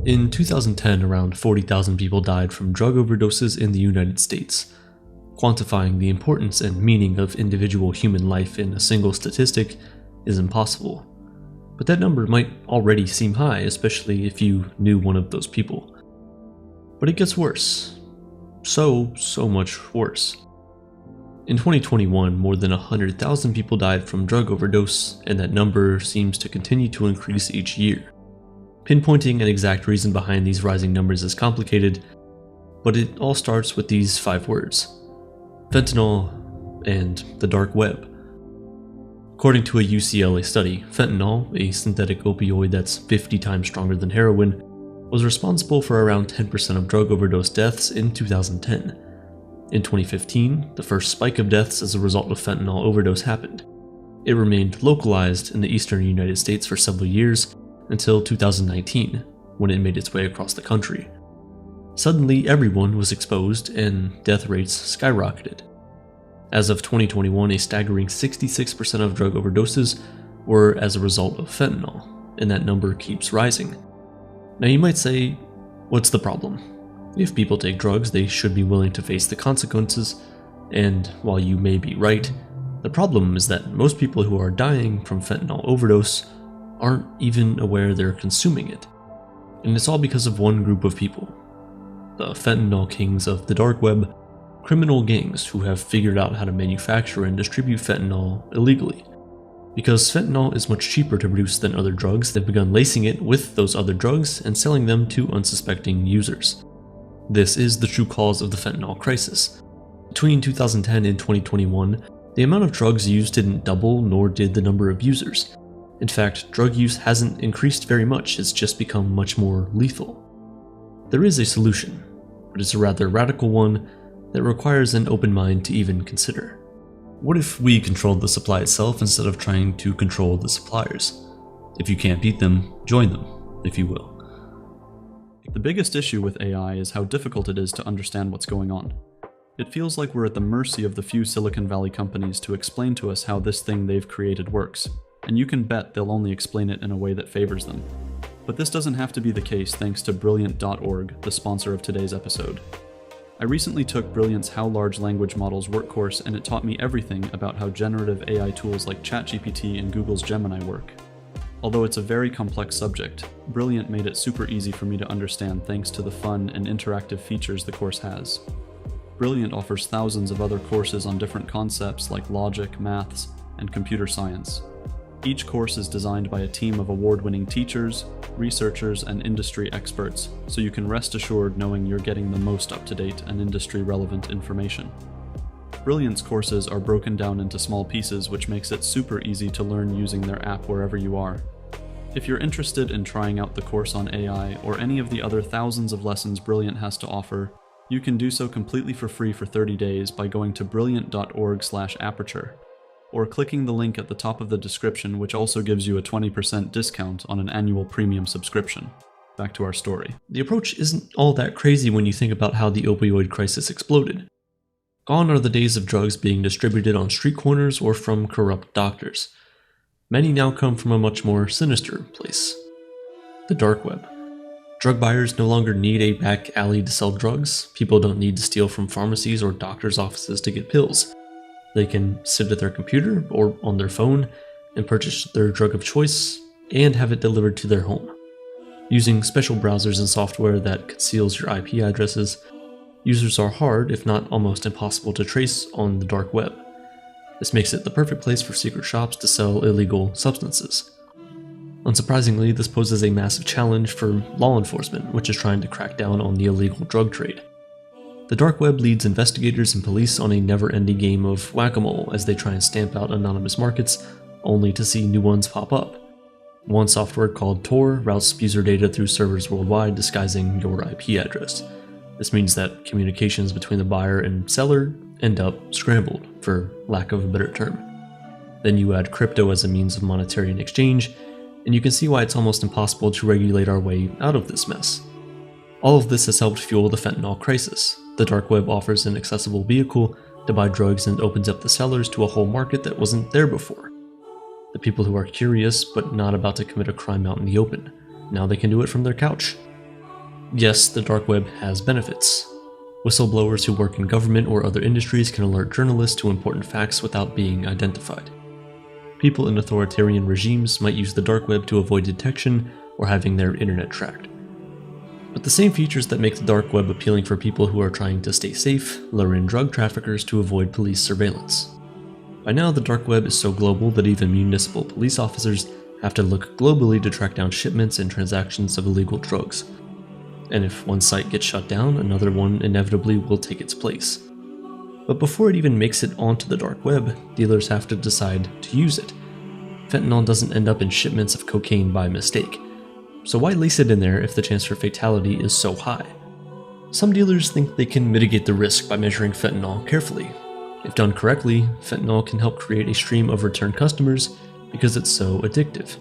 In 2010, around 40,000 people died from drug overdoses in the United States. Quantifying the importance and meaning of individual human life in a single statistic is impossible. But that number might already seem high, especially if you knew one of those people. But it gets worse. So much worse. In 2021, more than 100,000 people died from drug overdose, and that number seems to continue to increase each year. Pinpointing an exact reason behind these rising numbers is complicated, but it all starts with these 5 words: fentanyl and the dark web. According to a UCLA study, fentanyl, a synthetic opioid that's 50 times stronger than heroin, was responsible for around 10% of drug overdose deaths in 2010. In 2015, the first spike of deaths as a result of fentanyl overdose happened. It remained localized in the eastern United States for several years until 2019, when it made its way across the country. Suddenly, everyone was exposed and death rates skyrocketed. As of 2021, a staggering 66% of drug overdoses were as a result of fentanyl, and that number keeps rising. Now you might say, what's the problem? If people take drugs, they should be willing to face the consequences, and while you may be right, the problem is that most people who are dying from fentanyl overdose aren't even aware they're consuming it. And it's all because of one group of people: the fentanyl kings of the dark web, criminal gangs who have figured out how to manufacture and distribute fentanyl illegally. Because fentanyl is much cheaper to produce than other drugs, they've begun lacing it with those other drugs and selling them to unsuspecting users. This is the true cause of the fentanyl crisis. Between 2010 and 2021, the amount of drugs used didn't double, nor did the number of users. In fact, drug use hasn't increased very much, it's just become much more lethal. There is a solution, but it's a rather radical one that requires an open mind to even consider. What if we controlled the supply itself instead of trying to control the suppliers? If you can't beat them, join them, if you will. The biggest issue with AI is how difficult it is to understand what's going on. It feels like we're at the mercy of the few Silicon Valley companies to explain to us how this thing they've created works, and you can bet they'll only explain it in a way that favors them. But this doesn't have to be the case thanks to Brilliant.org, the sponsor of today's episode. I recently took Brilliant's How Large Language Models work course, and it taught me everything about how generative AI tools like ChatGPT and Google's Gemini work. Although it's a very complex subject, Brilliant made it super easy for me to understand thanks to the fun and interactive features the course has. Brilliant offers thousands of other courses on different concepts like logic, maths, and computer science. Each course is designed by a team of award-winning teachers, researchers, and industry experts, so you can rest assured knowing you're getting the most up-to-date and industry-relevant information. Brilliant's courses are broken down into small pieces, which makes it super easy to learn using their app wherever you are. If you're interested in trying out the course on AI or any of the other thousands of lessons Brilliant has to offer, you can do so completely for free for 30 days by going to brilliant.org/aperture. Or clicking the link at the top of the description, which also gives you a 20% discount on an annual premium subscription. Back to our story. The approach isn't all that crazy when you think about how the opioid crisis exploded. Gone are the days of drugs being distributed on street corners or from corrupt doctors. Many now come from a much more sinister place: the dark web. Drug buyers no longer need a back alley to sell drugs. People don't need to steal from pharmacies or doctors' offices to get pills. They can sit at their computer or on their phone and purchase their drug of choice and have it delivered to their home. Using special browsers and software that conceals your IP addresses, users are hard, if not almost impossible, to trace on the dark web. This makes it the perfect place for secret shops to sell illegal substances. Unsurprisingly, this poses a massive challenge for law enforcement, which is trying to crack down on the illegal drug trade. The dark web leads investigators and police on a never-ending game of whack-a-mole as they try and stamp out anonymous markets, only to see new ones pop up. One software called Tor routes user data through servers worldwide, disguising your IP address. This means that communications between the buyer and seller end up scrambled, for lack of a better term. Then you add crypto as a means of monetary exchange, and you can see why it's almost impossible to regulate our way out of this mess. All of this has helped fuel the fentanyl crisis. The dark web offers an accessible vehicle to buy drugs and opens up the sellers to a whole market that wasn't there before. The people who are curious but not about to commit a crime out in the open, now they can do it from their couch. Yes, the dark web has benefits. Whistleblowers who work in government or other industries can alert journalists to important facts without being identified. People in authoritarian regimes might use the dark web to avoid detection or having their internet tracked. But the same features that make the dark web appealing for people who are trying to stay safe lure in drug traffickers to avoid police surveillance. By now, the dark web is so global that even municipal police officers have to look globally to track down shipments and transactions of illegal drugs. And if one site gets shut down, another one inevitably will take its place. But before it even makes it onto the dark web, dealers have to decide to use it. Fentanyl doesn't end up in shipments of cocaine by mistake. So why lace it in there if the chance for fatality is so high? Some dealers think they can mitigate the risk by measuring fentanyl carefully. If done correctly, fentanyl can help create a stream of return customers because it's so addictive.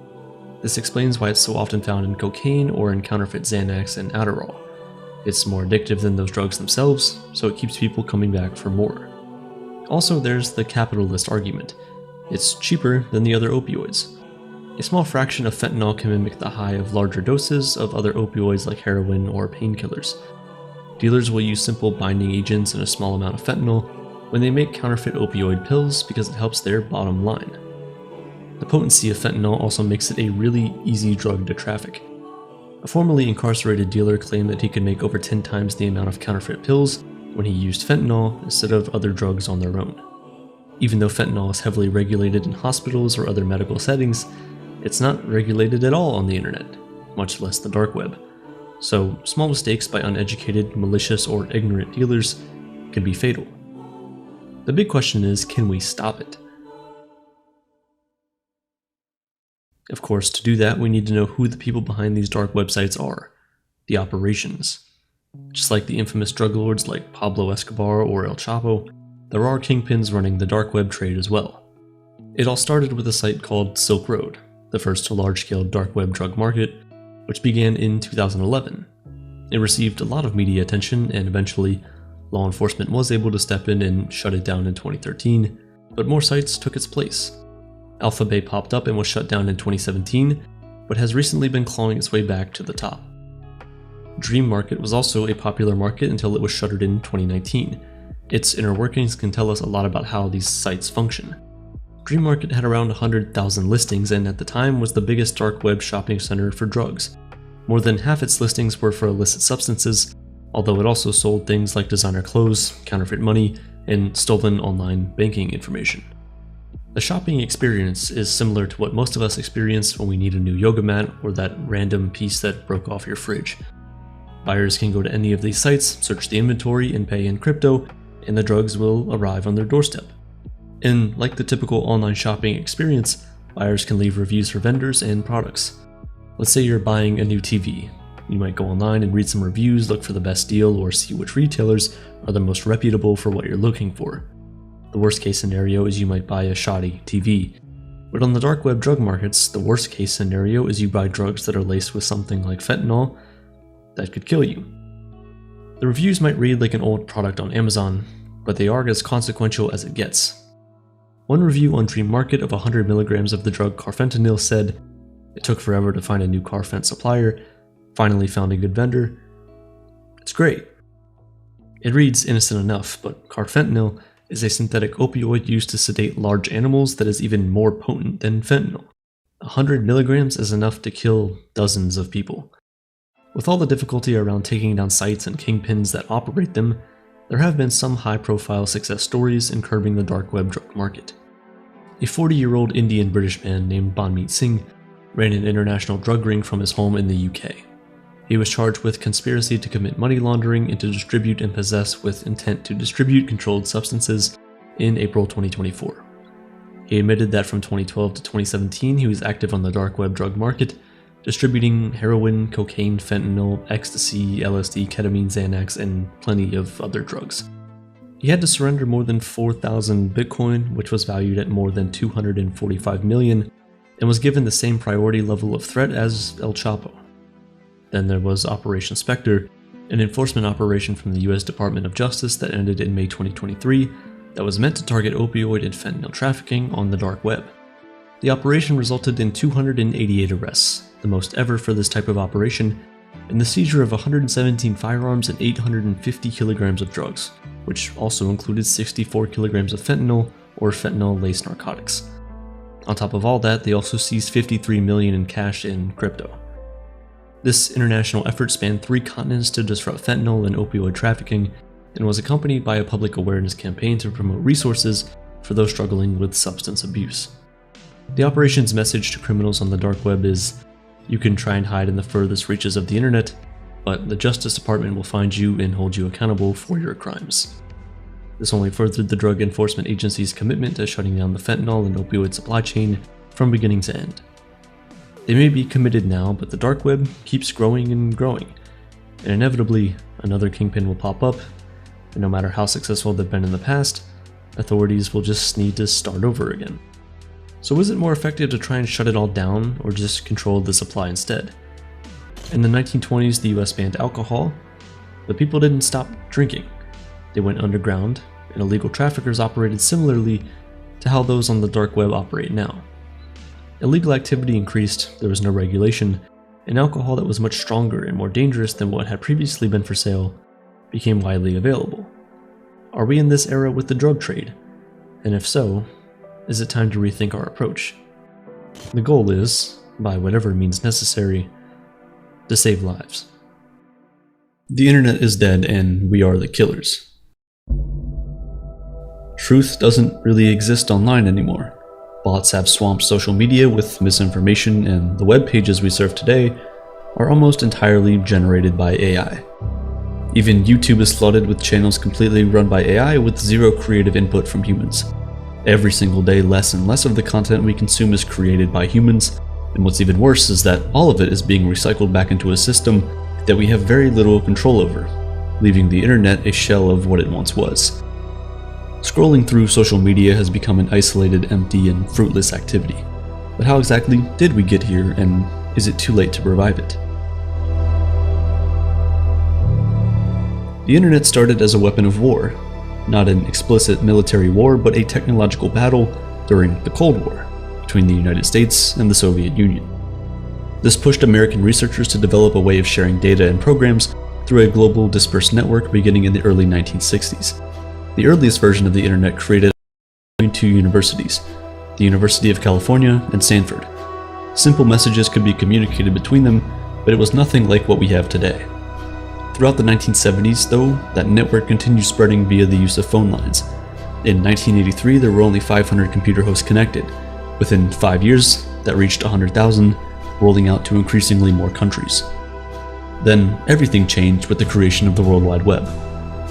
This explains why it's so often found in cocaine or in counterfeit Xanax and Adderall. It's more addictive than those drugs themselves, so it keeps people coming back for more. Also, there's the capitalist argument. It's cheaper than the other opioids. A small fraction of fentanyl can mimic the high of larger doses of other opioids like heroin or painkillers. Dealers will use simple binding agents and a small amount of fentanyl when they make counterfeit opioid pills because it helps their bottom line. The potency of fentanyl also makes it a really easy drug to traffic. A formerly incarcerated dealer claimed that he could make over 10 times the amount of counterfeit pills when he used fentanyl instead of other drugs on their own. Even though fentanyl is heavily regulated in hospitals or other medical settings, it's not regulated at all on the internet, much less the dark web. So small mistakes by uneducated, malicious, or ignorant dealers can be fatal. The big question is, can we stop it? Of course, to do that, we need to know who the people behind these dark websites are, the operations. Just like the infamous drug lords like Pablo Escobar or El Chapo, there are kingpins running the dark web trade as well. It all started with a site called Silk Road, the first large-scale dark web drug market, which began in 2011. It received a lot of media attention, and eventually, law enforcement was able to step in and shut it down in 2013, but more sites took its place. Alpha Bay popped up and was shut down in 2017, but has recently been clawing its way back to the top. Dream Market was also a popular market until it was shuttered in 2019. Its inner workings can tell us a lot about how these sites function. Dream Market had around 100,000 listings and at the time was the biggest dark web shopping center for drugs. More than half its listings were for illicit substances, although it also sold things like designer clothes, counterfeit money, and stolen online banking information. The shopping experience is similar to what most of us experience when we need a new yoga mat or that random piece that broke off your fridge. Buyers can go to any of these sites, search the inventory, and pay in crypto, and the drugs will arrive on their doorstep. And like the typical online shopping experience, buyers can leave reviews for vendors and products. Let's say you're buying a new TV. You might go online and read some reviews, look for the best deal, or see which retailers are the most reputable for what you're looking for. The worst case scenario is you might buy a shoddy TV. But on the dark web drug markets, the worst case scenario is you buy drugs that are laced with something like fentanyl that could kill you. The reviews might read like an old product on Amazon, but they are as consequential as it gets. One review on Dream Market of 100 milligrams of the drug carfentanil said, "It took forever to find a new carfent supplier, finally found a good vendor. It's great." It reads innocent enough, but carfentanil is a synthetic opioid used to sedate large animals that is even more potent than fentanyl. 100 milligrams is enough to kill dozens of people. With all the difficulty around taking down sites and kingpins that operate them, there have been some high-profile success stories in curbing the dark web drug market. A 40-year-old Indian-British man named Banmeet Singh ran an international drug ring from his home in the UK. He was charged with conspiracy to commit money laundering and to distribute and possess with intent to distribute controlled substances in April 2024. He admitted that from 2012 to 2017 he was active on the dark web drug market, distributing heroin, cocaine, fentanyl, ecstasy, LSD, ketamine, Xanax, and plenty of other drugs. He had to surrender more than 4,000 Bitcoin, which was valued at more than $245 million, and was given the same priority level of threat as El Chapo. Then there was Operation Spectre, an enforcement operation from the US Department of Justice that ended in May 2023 that was meant to target opioid and fentanyl trafficking on the dark web. The operation resulted in 288 arrests, the most ever for this type of operation, and the seizure of 117 firearms and 850 kilograms of drugs, which also included 64 kilograms of fentanyl or fentanyl-laced narcotics. On top of all that, they also seized $53 million in cash in crypto. This international effort spanned 3 continents to disrupt fentanyl and opioid trafficking, and was accompanied by a public awareness campaign to promote resources for those struggling with substance abuse. The operation's message to criminals on the dark web is, you can try and hide in the furthest reaches of the internet, but the Justice Department will find you and hold you accountable for your crimes. This only furthered the Drug Enforcement Agency's commitment to shutting down the fentanyl and opioid supply chain from beginning to end. They may be committed now, but the dark web keeps growing and growing, and inevitably another kingpin will pop up, and no matter how successful they've been in the past, authorities will just need to start over again. So is it more effective to try and shut it all down, or just control the supply instead? In the 1920s, the US banned alcohol, but people didn't stop drinking. They went underground, and illegal traffickers operated similarly to how those on the dark web operate now. Illegal activity increased, there was no regulation, and alcohol that was much stronger and more dangerous than what had previously been for sale became widely available. Are we in this era with the drug trade? And if so, is it time to rethink our approach? The goal is, by whatever means necessary, to save lives. The internet is dead and we are the killers. Truth doesn't really exist online anymore. Bots have swamped social media with misinformation, and the web pages we surf today are almost entirely generated by AI. Even YouTube is flooded with channels completely run by AI with zero creative input from humans. Every single day, less and less of the content we consume is created by humans, and what's even worse is that all of it is being recycled back into a system that we have very little control over, leaving the internet a shell of what it once was. Scrolling through social media has become an isolated, empty, and fruitless activity. But how exactly did we get here, and is it too late to revive it? The internet started as a weapon of war. Not an explicit military war, but a technological battle during the Cold War between the United States and the Soviet Union. This pushed American researchers to develop a way of sharing data and programs through a global dispersed network beginning in the early 1960s. The earliest version of the internet created between 2 universities, the University of California and Stanford. Simple messages could be communicated between them, but it was nothing like what we have today. Throughout the 1970s, though, that network continued spreading via the use of phone lines. In 1983, there were only 500 computer hosts connected. Within 5 years, that reached 100,000, rolling out to increasingly more countries. Then, everything changed with the creation of the World Wide Web.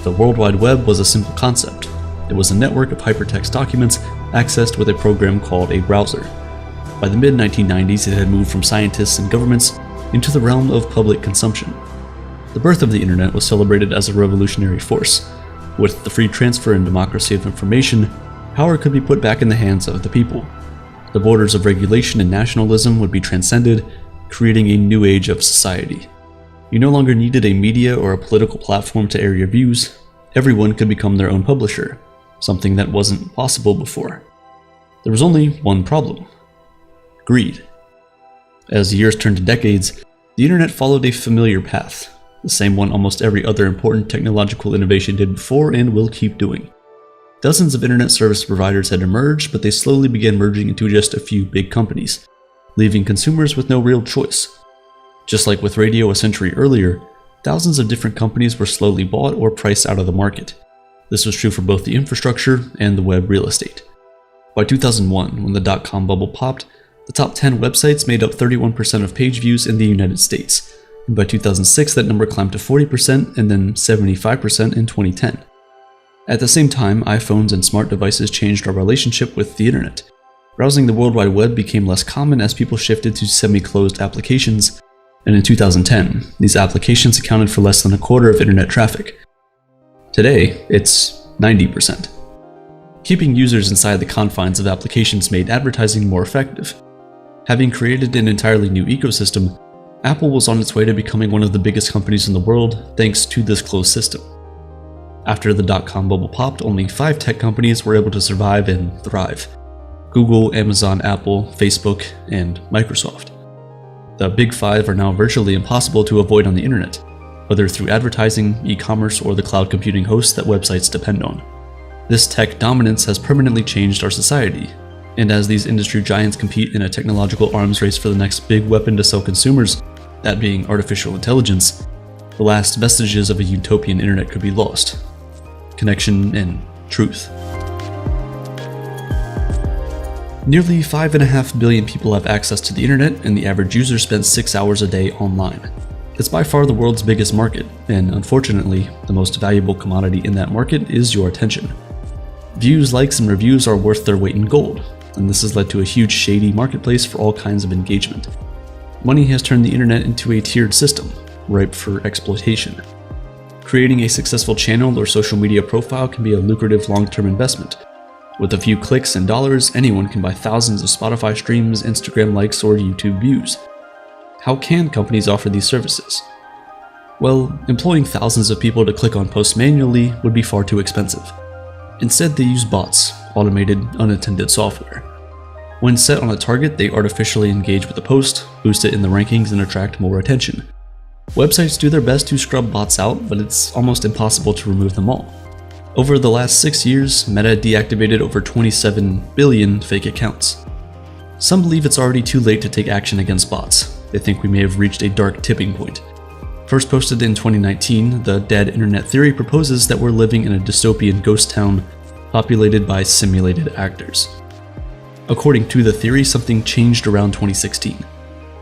The World Wide Web was a simple concept. It was a network of hypertext documents accessed with a program called a browser. By the mid-1990s, it had moved from scientists and governments into the realm of public consumption. The birth of the internet was celebrated as a revolutionary force. With the free transfer and democracy of information, power could be put back in the hands of the people. The borders of regulation and nationalism would be transcended, creating a new age of society. You no longer needed a media or a political platform to air your views. Everyone could become their own publisher, something that wasn't possible before. There was only one problem: greed. As years turned to decades, the internet followed a familiar path. The same one almost every other important technological innovation did before and will keep doing. Dozens of internet service providers had emerged, but they slowly began merging into just a few big companies, leaving consumers with no real choice. Just like with radio a century earlier, thousands of different companies were slowly bought or priced out of the market. This was true for both the infrastructure and the web real estate. By 2001, when the dot-com bubble popped, the top 10 websites made up 31% of page views in the United States. And by 2006, that number climbed to 40% and then 75% in 2010. At the same time, iPhones and smart devices changed our relationship with the internet. Browsing the World Wide Web became less common as people shifted to semi-closed applications, and in 2010, these applications accounted for less than a quarter of internet traffic. Today, it's 90%. Keeping users inside the confines of applications made advertising more effective. Having created an entirely new ecosystem, Apple was on its way to becoming one of the biggest companies in the world thanks to this closed system. After the dot-com bubble popped, only 5 tech companies were able to survive and thrive: Google, Amazon, Apple, Facebook, and Microsoft. The big five are now virtually impossible to avoid on the internet, whether through advertising, e-commerce, or the cloud computing hosts that websites depend on. This tech dominance has permanently changed our society, and as these industry giants compete in a technological arms race for the next big weapon to sell consumers, that being artificial intelligence, the last vestiges of a utopian internet could be lost. Connection and truth. Nearly 5.5 billion people have access to the internet, and the average user spends 6 hours a day online. It's by far the world's biggest market, and unfortunately, the most valuable commodity in that market is your attention. Views, likes, and reviews are worth their weight in gold, and this has led to a huge shady marketplace for all kinds of engagement. Money has turned the internet into a tiered system, ripe for exploitation. Creating a successful channel or social media profile can be a lucrative long-term investment. With a few clicks and dollars, anyone can buy thousands of Spotify streams, Instagram likes, or YouTube views. How can companies offer these services? Well, employing thousands of people to click on posts manually would be far too expensive. Instead, they use bots, automated, unattended software. When set on a target, they artificially engage with the post, boost it in the rankings, and attract more attention. Websites do their best to scrub bots out, but it's almost impossible to remove them all. Over the last 6 years, Meta deactivated over 27 billion fake accounts. Some believe it's already too late to take action against bots. They think we may have reached a dark tipping point. First posted in 2019, the Dead Internet Theory proposes that we're living in a dystopian ghost town populated by simulated actors. According to the theory, something changed around 2016.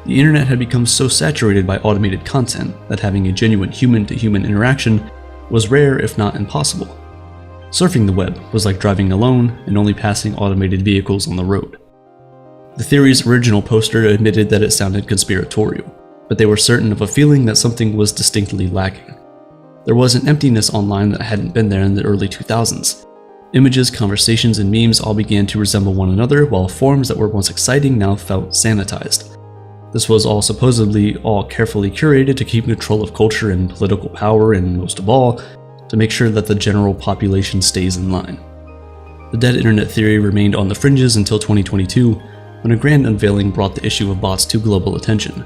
The internet had become so saturated by automated content that having a genuine human-to-human interaction was rare, if not impossible. Surfing the web was like driving alone and only passing automated vehicles on the road. The theory's original poster admitted that it sounded conspiratorial, but they were certain of a feeling that something was distinctly lacking. There was an emptiness online that hadn't been there in the early 2000s. Images, conversations, and memes all began to resemble one another, while forums that were once exciting now felt sanitized. This was all supposedly all carefully curated to keep control of culture and political power, and most of all, to make sure that the general population stays in line. The Dead Internet Theory remained on the fringes until 2022, when a grand unveiling brought the issue of bots to global attention.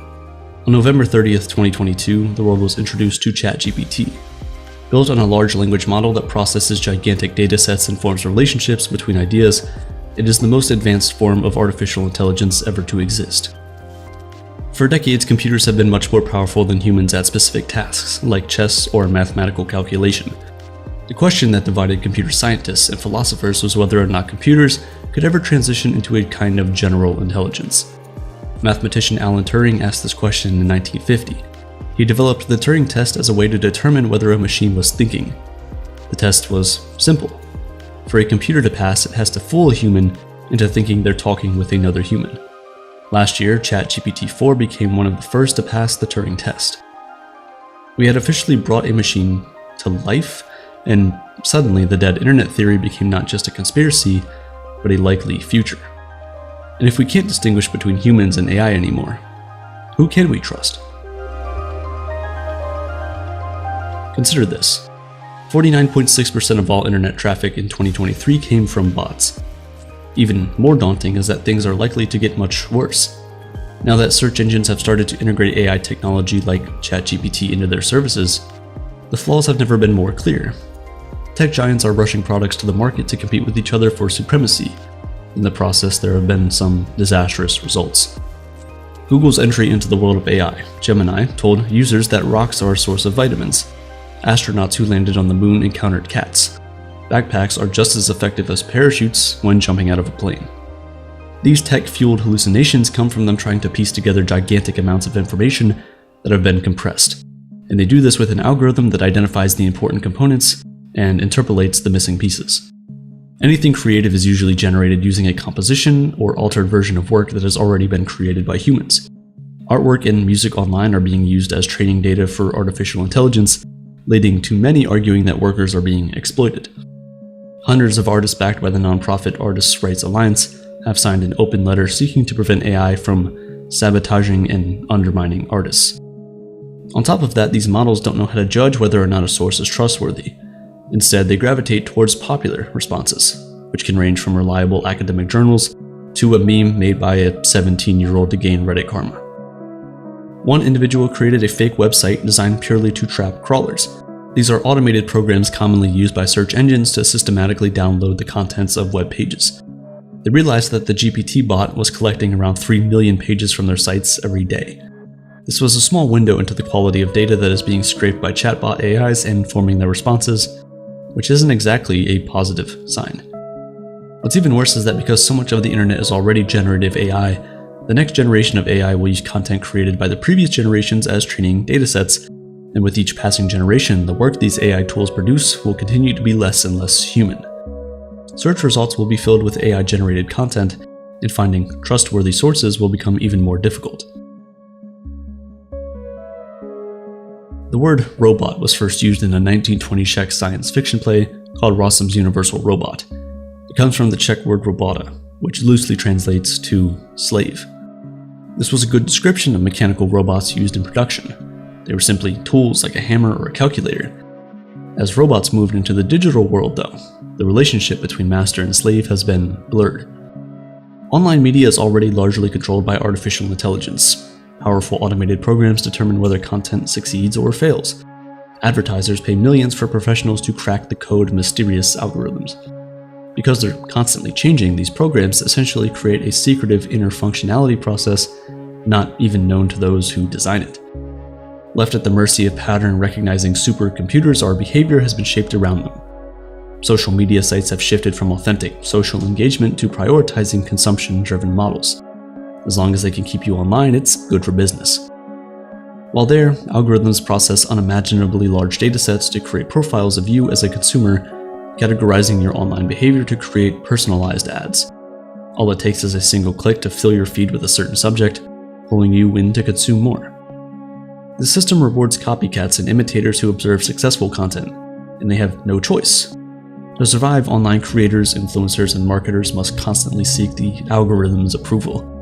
On November 30th, 2022, the world was introduced to ChatGPT. Built on a large language model that processes gigantic datasets and forms relationships between ideas, it is the most advanced form of artificial intelligence ever to exist. For decades, computers have been much more powerful than humans at specific tasks, like chess or mathematical calculation. The question that divided computer scientists and philosophers was whether or not computers could ever transition into a kind of general intelligence. Mathematician Alan Turing asked this question in 1950. He developed the Turing test as a way to determine whether a machine was thinking. The test was simple. For a computer to pass, it has to fool a human into thinking they're talking with another human. Last year, ChatGPT-4 became one of the first to pass the Turing test. We had officially brought a machine to life, and suddenly the Dead Internet Theory became not just a conspiracy, but a likely future. And if we can't distinguish between humans and AI anymore, who can we trust? Consider this. 49.6% of all internet traffic in 2023 came from bots. Even more daunting is that things are likely to get much worse. Now that search engines have started to integrate AI technology like ChatGPT into their services, the flaws have never been more clear. Tech giants are rushing products to the market to compete with each other for supremacy. In the process, there have been some disastrous results. Google's entry into the world of AI, Gemini, told users that rocks are a source of vitamins. Astronauts who landed on the moon encountered cats. Backpacks are just as effective as parachutes when jumping out of a plane. These tech-fueled hallucinations come from them trying to piece together gigantic amounts of information that have been compressed, and they do this with an algorithm that identifies the important components and interpolates the missing pieces. Anything creative is usually generated using a composition or altered version of work that has already been created by humans. Artwork and music online are being used as training data for artificial intelligence, leading to many arguing that workers are being exploited. Hundreds of artists backed by the nonprofit Artists' Rights Alliance have signed an open letter seeking to prevent AI from sabotaging and undermining artists. On top of that, these models don't know how to judge whether or not a source is trustworthy. Instead, they gravitate towards popular responses, which can range from reliable academic journals to a meme made by a 17-year-old to gain Reddit karma. One individual created a fake website designed purely to trap crawlers. These are automated programs commonly used by search engines to systematically download the contents of web pages. They realized that the GPT bot was collecting around 3 million pages from their sites every day. This was a small window into the quality of data that is being scraped by chatbot AIs and informing their responses, which isn't exactly a positive sign. What's even worse is that because so much of the internet is already generative AI, the next generation of AI will use content created by the previous generations as training datasets, and with each passing generation, the work these AI tools produce will continue to be less and less human. Search results will be filled with AI-generated content, and finding trustworthy sources will become even more difficult. The word robot was first used in a 1920 Czech science fiction play called Rossum's Universal Robot. It comes from the Czech word robota, which loosely translates to slave. This was a good description of mechanical robots used in production. They were simply tools like a hammer or a calculator. As robots moved into the digital world, though, the relationship between master and slave has been blurred. Online media is already largely controlled by artificial intelligence. Powerful automated programs determine whether content succeeds or fails. Advertisers pay millions for professionals to crack the code of mysterious algorithms. Because they're constantly changing, these programs essentially create a secretive inner functionality process not even known to those who design it. Left at the mercy of pattern recognizing supercomputers, our behavior has been shaped around them. Social media sites have shifted from authentic social engagement to prioritizing consumption-driven models. As long as they can keep you online, it's good for business. While there, algorithms process unimaginably large datasets to create profiles of you as a consumer, categorizing your online behavior to create personalized ads. All it takes is a single click to fill your feed with a certain subject, pulling you in to consume more. The system rewards copycats and imitators who observe successful content, and they have no choice. To survive, online creators, influencers, and marketers must constantly seek the algorithm's approval.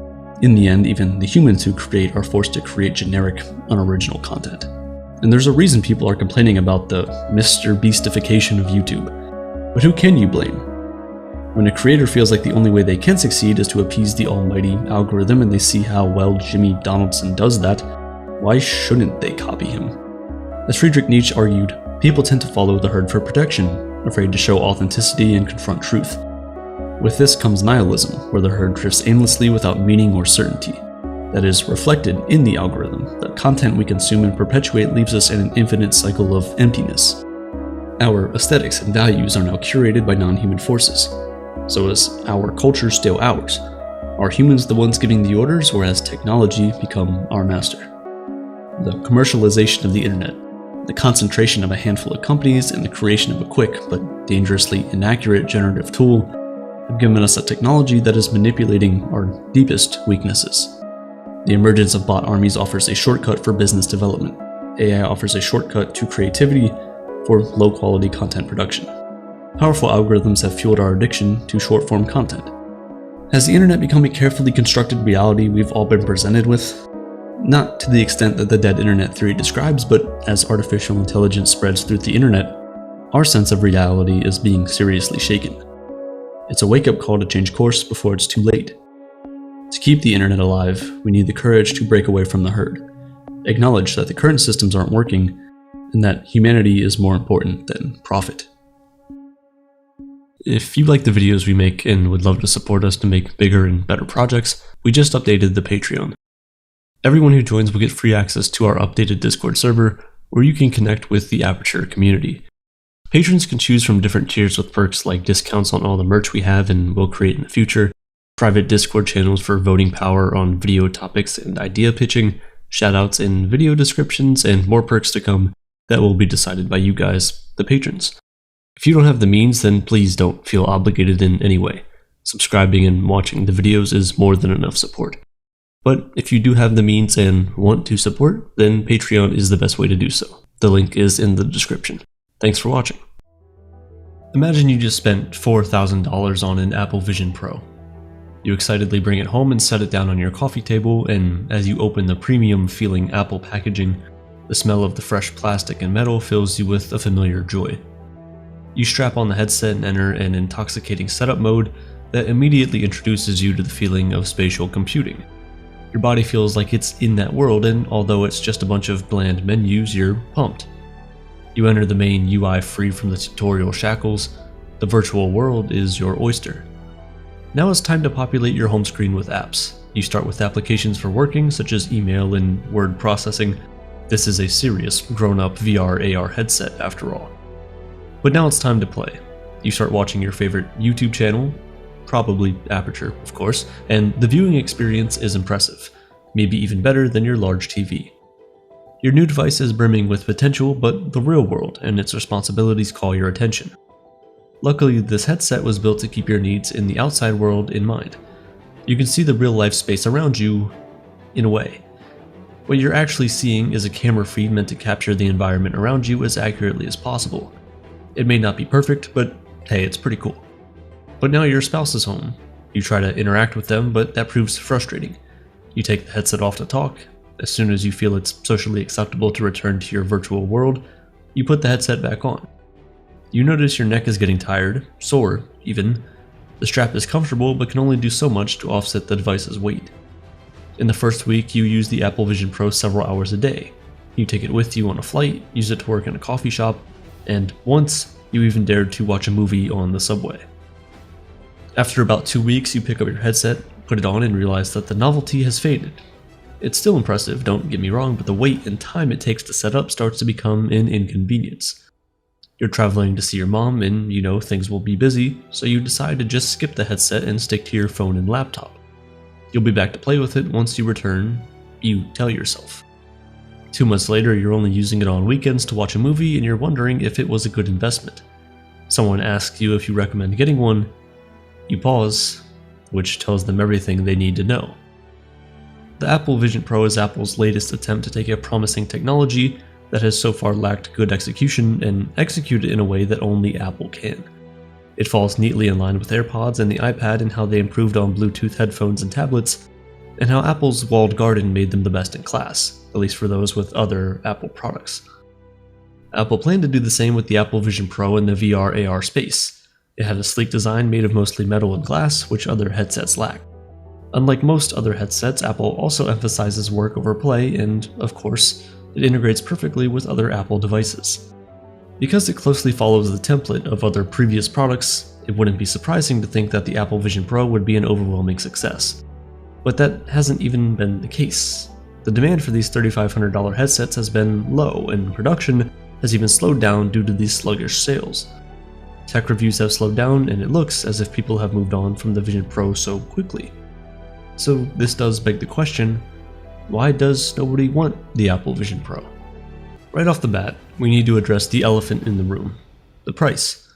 In the end, even the humans who create are forced to create generic, unoriginal content. And there's a reason people are complaining about the Mr. Beastification of YouTube. But who can you blame? When a creator feels like the only way they can succeed is to appease the almighty algorithm and they see how well Jimmy Donaldson does that, why shouldn't they copy him? As Friedrich Nietzsche argued, people tend to follow the herd for protection, afraid to show authenticity and confront truth. With this comes nihilism, where the herd drifts aimlessly without meaning or certainty. That is reflected in the algorithm. The content we consume and perpetuate leaves us in an infinite cycle of emptiness. Our aesthetics and values are now curated by non-human forces. So is our culture still ours? Are humans the ones giving the orders, or has technology become our master? The commercialization of the internet, the concentration of a handful of companies, and the creation of a quick but dangerously inaccurate generative tool have given us a technology that is manipulating our deepest weaknesses. The emergence of bot armies offers a shortcut for business development. AI offers a shortcut to creativity for low-quality content production. Powerful algorithms have fueled our addiction to short-form content. Has the internet become a carefully constructed reality we've all been presented with? Not to the extent that the dead internet theory describes, but as artificial intelligence spreads through the internet, our sense of reality is being seriously shaken. It's a wake-up call to change course before it's too late. To keep the internet alive, we need the courage to break away from the herd, acknowledge that the current systems aren't working, and that humanity is more important than profit. If you like the videos we make and would love to support us to make bigger and better projects, we just updated the Patreon. Everyone who joins will get free access to our updated Discord server, where you can connect with the Aperture community. Patrons can choose from different tiers with perks like discounts on all the merch we have and will create in the future, private Discord channels for voting power on video topics and idea pitching, shoutouts in video descriptions, and more perks to come that will be decided by you guys, the patrons. If you don't have the means, then please don't feel obligated in any way. Subscribing and watching the videos is more than enough support. But if you do have the means and want to support, then Patreon is the best way to do so. The link is in the description. Thanks for watching. Imagine you just spent $4,000 on an Apple Vision Pro. You excitedly bring it home and set it down on your coffee table, and as you open the premium-feeling Apple packaging, the smell of the fresh plastic and metal fills you with a familiar joy. You strap on the headset and enter an intoxicating setup mode that immediately introduces you to the feeling of spatial computing. Your body feels like it's in that world, and although it's just a bunch of bland menus, you're pumped. You enter the main UI free from the tutorial shackles. The virtual world is your oyster. Now it's time to populate your home screen with apps. You start with applications for working, such as email and word processing. This is a serious, grown-up VR/AR headset after all. But now it's time to play. You start watching your favorite YouTube channel, probably Aperture, of course, and the viewing experience is impressive, maybe even better than your large TV. Your new device is brimming with potential, but the real world and its responsibilities call your attention. Luckily, this headset was built to keep your needs in the outside world in mind. You can see the real-life space around you, in a way. What you're actually seeing is a camera feed meant to capture the environment around you as accurately as possible. It may not be perfect, but hey, it's pretty cool. But now your spouse is home. You try to interact with them, but that proves frustrating. You take the headset off to talk. As soon as you feel it's socially acceptable to return to your virtual world, you put the headset back on. You notice your neck is getting tired, sore even. The strap is comfortable but can only do so much to offset the device's weight. In the first week, you use the Apple Vision Pro several hours a day. You take it with you on a flight, use it to work in a coffee shop, and once, you even dared to watch a movie on the subway. After about 2 weeks, you pick up your headset, put it on, and realize that the novelty has faded. It's still impressive, don't get me wrong, but the wait and time it takes to set up starts to become an inconvenience. You're traveling to see your mom, and you know things will be busy, so you decide to just skip the headset and stick to your phone and laptop. You'll be back to play with it once you return, you tell yourself. 2 months later, you're only using it on weekends to watch a movie, and you're wondering if it was a good investment. Someone asks you if you recommend getting one. You pause, which tells them everything they need to know. The Apple Vision Pro is Apple's latest attempt to take a promising technology that has so far lacked good execution and execute it in a way that only Apple can. It falls neatly in line with AirPods and the iPad in how they improved on Bluetooth headphones and tablets, and how Apple's walled garden made them the best in class, at least for those with other Apple products. Apple planned to do the same with the Apple Vision Pro in the VR/AR space. It had a sleek design made of mostly metal and glass, which other headsets lack. Unlike most other headsets, Apple also emphasizes work over play, and, of course, it integrates perfectly with other Apple devices. Because it closely follows the template of other previous products, it wouldn't be surprising to think that the Apple Vision Pro would be an overwhelming success. But that hasn't even been the case. The demand for these $3,500 headsets has been low, and production has even slowed down due to these sluggish sales. Tech reviews have slowed down, and it looks as if people have moved on from the Vision Pro so quickly. So this does beg the question, why does nobody want the Apple Vision Pro? Right off the bat, we need to address the elephant in the room, the price.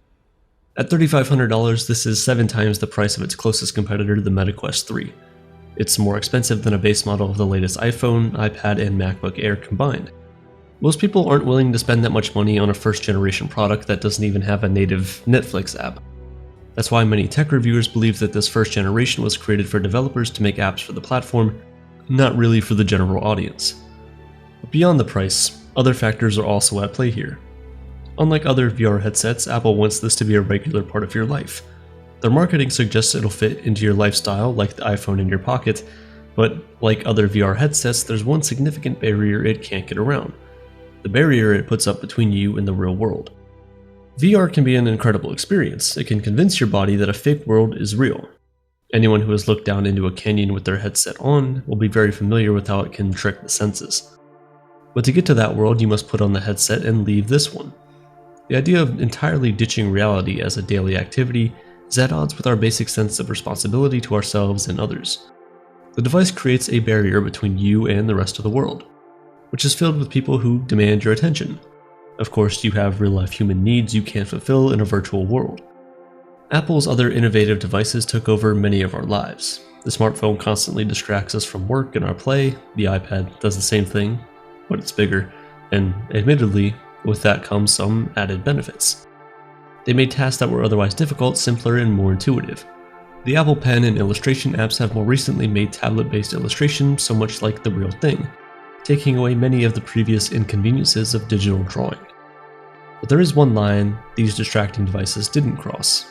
At $3,500, this is 7 times the price of its closest competitor, the Meta Quest 3. It's more expensive than a base model of the latest iPhone, iPad, and MacBook Air combined. Most people aren't willing to spend that much money on a first-generation product that doesn't even have a native Netflix app. That's why many tech reviewers believe that this first generation was created for developers to make apps for the platform, not really for the general audience. But beyond the price, other factors are also at play here. Unlike other VR headsets, Apple wants this to be a regular part of your life. Their marketing suggests it'll fit into your lifestyle like the iPhone in your pocket, but like other VR headsets, there's one significant barrier it can't get around: the barrier it puts up between you and the real world. VR can be an incredible experience. It can convince your body that a fake world is real. Anyone who has looked down into a canyon with their headset on will be very familiar with how it can trick the senses. But to get to that world, you must put on the headset and leave this one. The idea of entirely ditching reality as a daily activity is at odds with our basic sense of responsibility to ourselves and others. The device creates a barrier between you and the rest of the world, which is filled with people who demand your attention. Of course, you have real-life human needs you can't fulfill in a virtual world. Apple's other innovative devices took over many of our lives. The smartphone constantly distracts us from work and our play. The iPad does the same thing, but it's bigger, and admittedly, with that comes some added benefits. They made tasks that were otherwise difficult simpler and more intuitive. The Apple Pen and illustration apps have more recently made tablet-based illustration so much like the real thing, taking away many of the previous inconveniences of digital drawing. But there is one line these distracting devices didn't cross.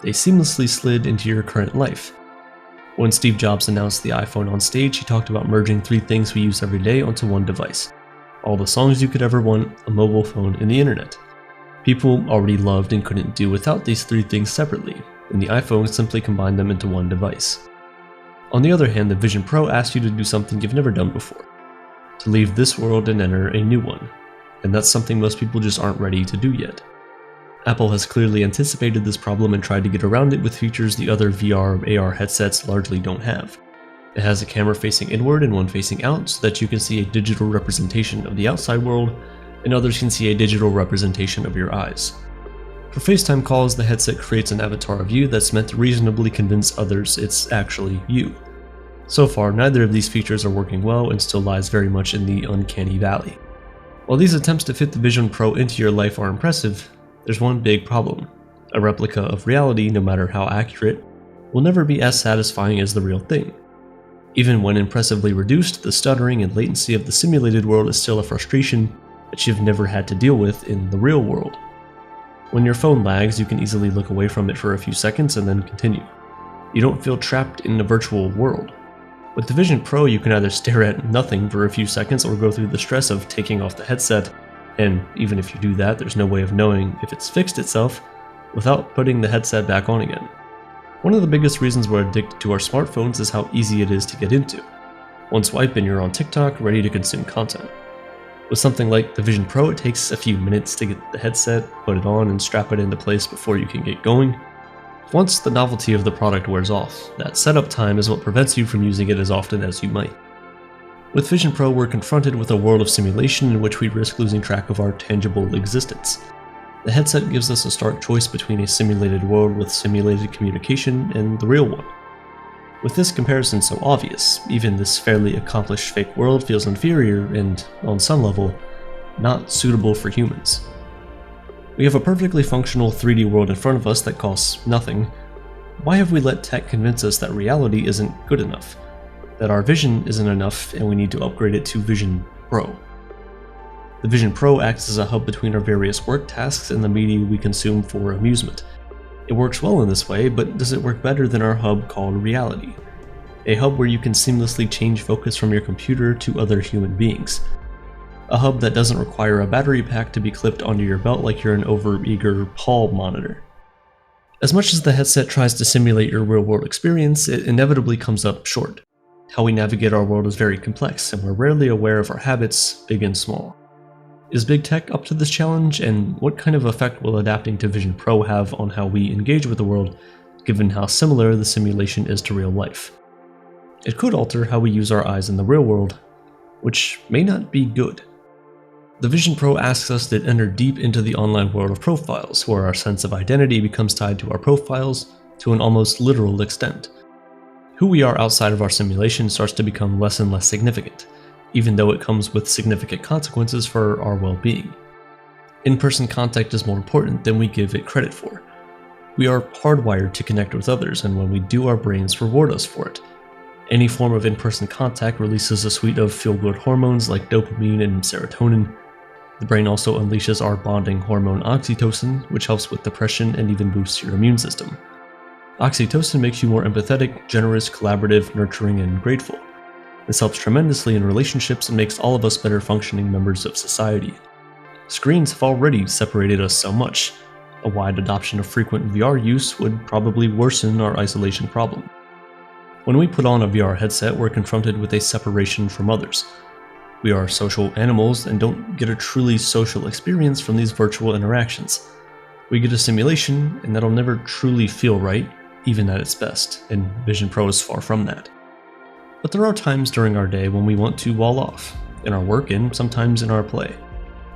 They seamlessly slid into your current life. When Steve Jobs announced the iPhone on stage, he talked about merging 3 things we use every day onto one device. All the songs you could ever want, a mobile phone, and the internet. People already loved and couldn't do without these 3 things separately, and the iPhone simply combined them into one device. On the other hand, the Vision Pro asks you to do something you've never done before. To leave this world and enter a new one. And that's something most people just aren't ready to do yet. Apple has clearly anticipated this problem and tried to get around it with features the other VR or AR headsets largely don't have. It has a camera facing inward and one facing out so that you can see a digital representation of the outside world, and others can see a digital representation of your eyes. For FaceTime calls, the headset creates an avatar of you that's meant to reasonably convince others it's actually you. So far, neither of these features are working well and still lies very much in the uncanny valley. While these attempts to fit the Vision Pro into your life are impressive, there's one big problem. A replica of reality, no matter how accurate, will never be as satisfying as the real thing. Even when impressively reduced, the stuttering and latency of the simulated world is still a frustration that you've never had to deal with in the real world. When your phone lags, you can easily look away from it for a few seconds and then continue. You don't feel trapped in a virtual world. With the Vision Pro, you can either stare at nothing for a few seconds or go through the stress of taking off the headset, and even if you do that, there's no way of knowing if it's fixed itself without putting the headset back on again. One of the biggest reasons we're addicted to our smartphones is how easy it is to get into. One swipe and you're on TikTok, ready to consume content. With something like the Vision Pro, it takes a few minutes to get the headset, put it on, and strap it into place before you can get going. Once the novelty of the product wears off, that setup time is what prevents you from using it as often as you might. With Vision Pro, we're confronted with a world of simulation in which we risk losing track of our tangible existence. The headset gives us a stark choice between a simulated world with simulated communication and the real one. With this comparison so obvious, even this fairly accomplished fake world feels inferior and, on some level, not suitable for humans. We have a perfectly functional 3D world in front of us that costs nothing. Why have we let tech convince us that reality isn't good enough? That our vision isn't enough and we need to upgrade it to Vision Pro? The Vision Pro acts as a hub between our various work tasks and the media we consume for amusement. It works well in this way, but does it work better than our hub called reality? A hub where you can seamlessly change focus from your computer to other human beings. A hub that doesn't require a battery pack to be clipped onto your belt like you're an over-eager hall monitor. As much as the headset tries to simulate your real-world experience, it inevitably comes up short. How we navigate our world is very complex, and we're rarely aware of our habits, big and small. Is big tech up to this challenge, and what kind of effect will adapting to Vision Pro have on how we engage with the world, given how similar the simulation is to real life? It could alter how we use our eyes in the real world, which may not be good. The Vision Pro asks us to enter deep into the online world of profiles, where our sense of identity becomes tied to our profiles to an almost literal extent. Who we are outside of our simulation starts to become less and less significant, even though it comes with significant consequences for our well-being. In-person contact is more important than we give it credit for. We are hardwired to connect with others, and when we do, our brains reward us for it. Any form of in-person contact releases a suite of feel-good hormones like dopamine and serotonin. The brain also unleashes our bonding hormone oxytocin, which helps with depression and even boosts your immune system. Oxytocin makes you more empathetic, generous, collaborative, nurturing, and grateful. This helps tremendously in relationships and makes all of us better functioning members of society. Screens have already separated us so much. A wide adoption of frequent VR use would probably worsen our isolation problem. When we put on a VR headset, we're confronted with a separation from others. We are social animals and don't get a truly social experience from these virtual interactions. We get a simulation, and that'll never truly feel right, even at its best, and Vision Pro is far from that. But there are times during our day when we want to wall off, in our work and sometimes in our play.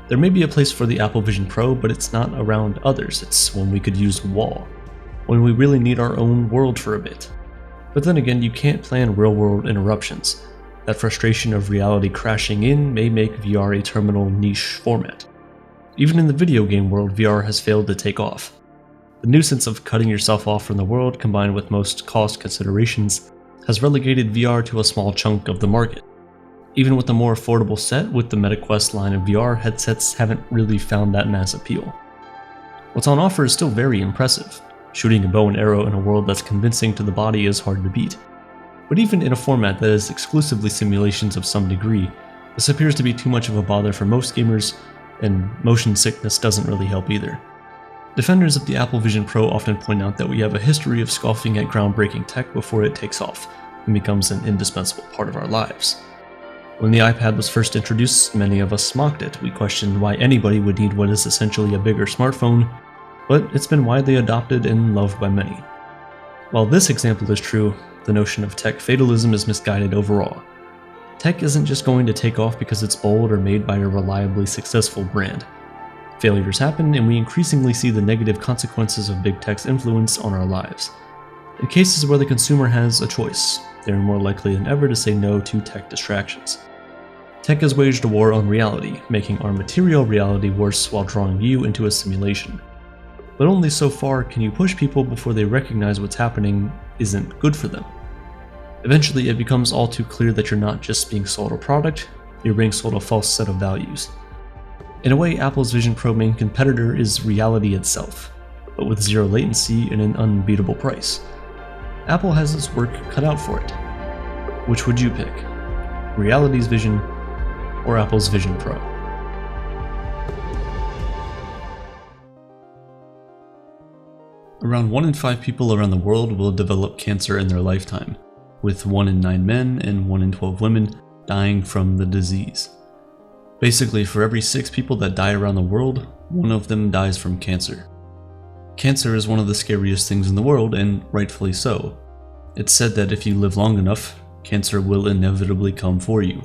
There may be a place for the Apple Vision Pro, but it's not around others. It's when we could use a wall, when we really need our own world for a bit. But then again, you can't plan real-world interruptions. That frustration of reality crashing in may make VR a terminal niche format. Even in the video game world, VR has failed to take off. The nuisance of cutting yourself off from the world, combined with most cost considerations, has relegated VR to a small chunk of the market. Even with a more affordable set with the MetaQuest line of VR, headsets haven't really found that mass appeal. What's on offer is still very impressive. Shooting a bow and arrow in a world that's convincing to the body is hard to beat. But even in a format that is exclusively simulations of some degree, this appears to be too much of a bother for most gamers, and motion sickness doesn't really help either. Defenders of the Apple Vision Pro often point out that we have a history of scoffing at groundbreaking tech before it takes off and becomes an indispensable part of our lives. When the iPad was first introduced, many of us mocked it. We questioned why anybody would need what is essentially a bigger smartphone, but it's been widely adopted and loved by many. While this example is true, the notion of tech fatalism is misguided overall. Tech isn't just going to take off because it's old or made by a reliably successful brand. Failures happen, and we increasingly see the negative consequences of big tech's influence on our lives. In cases where the consumer has a choice, they are more likely than ever to say no to tech distractions. Tech has waged a war on reality, making our material reality worse while drawing you into a simulation. But only so far can you push people before they recognize what's happening isn't good for them. Eventually, it becomes all too clear that you're not just being sold a product, you're being sold a false set of values. In a way, Apple's Vision Pro main competitor is reality itself, but with zero latency and an unbeatable price. Apple has its work cut out for it. Which would you pick? Reality's Vision or Apple's Vision Pro? Around 1 in 5 people around the world will develop cancer in their lifetime, with 1 in 9 men and 1 in 12 women dying from the disease. Basically, for every 6 people that die around the world, 1 of them dies from cancer. Cancer is one of the scariest things in the world, and rightfully so. It's said that if you live long enough, cancer will inevitably come for you.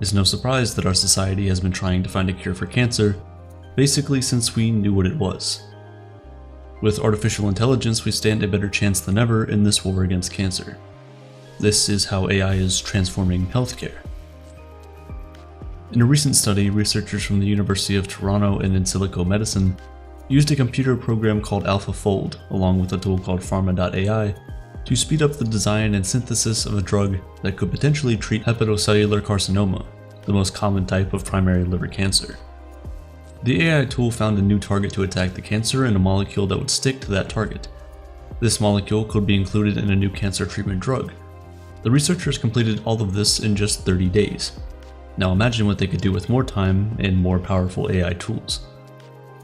It's no surprise that our society has been trying to find a cure for cancer, basically since we knew what it was. With artificial intelligence, we stand a better chance than ever in this war against cancer. This is how AI is transforming healthcare. In a recent study, researchers from the University of Toronto and In Silico Medicine used a computer program called AlphaFold, along with a tool called Pharma.ai, to speed up the design and synthesis of a drug that could potentially treat hepatocellular carcinoma, the most common type of primary liver cancer. The AI tool found a new target to attack the cancer and a molecule that would stick to that target. This molecule could be included in a new cancer treatment drug. The researchers completed all of this in just 30 days. Now imagine what they could do with more time and more powerful AI tools.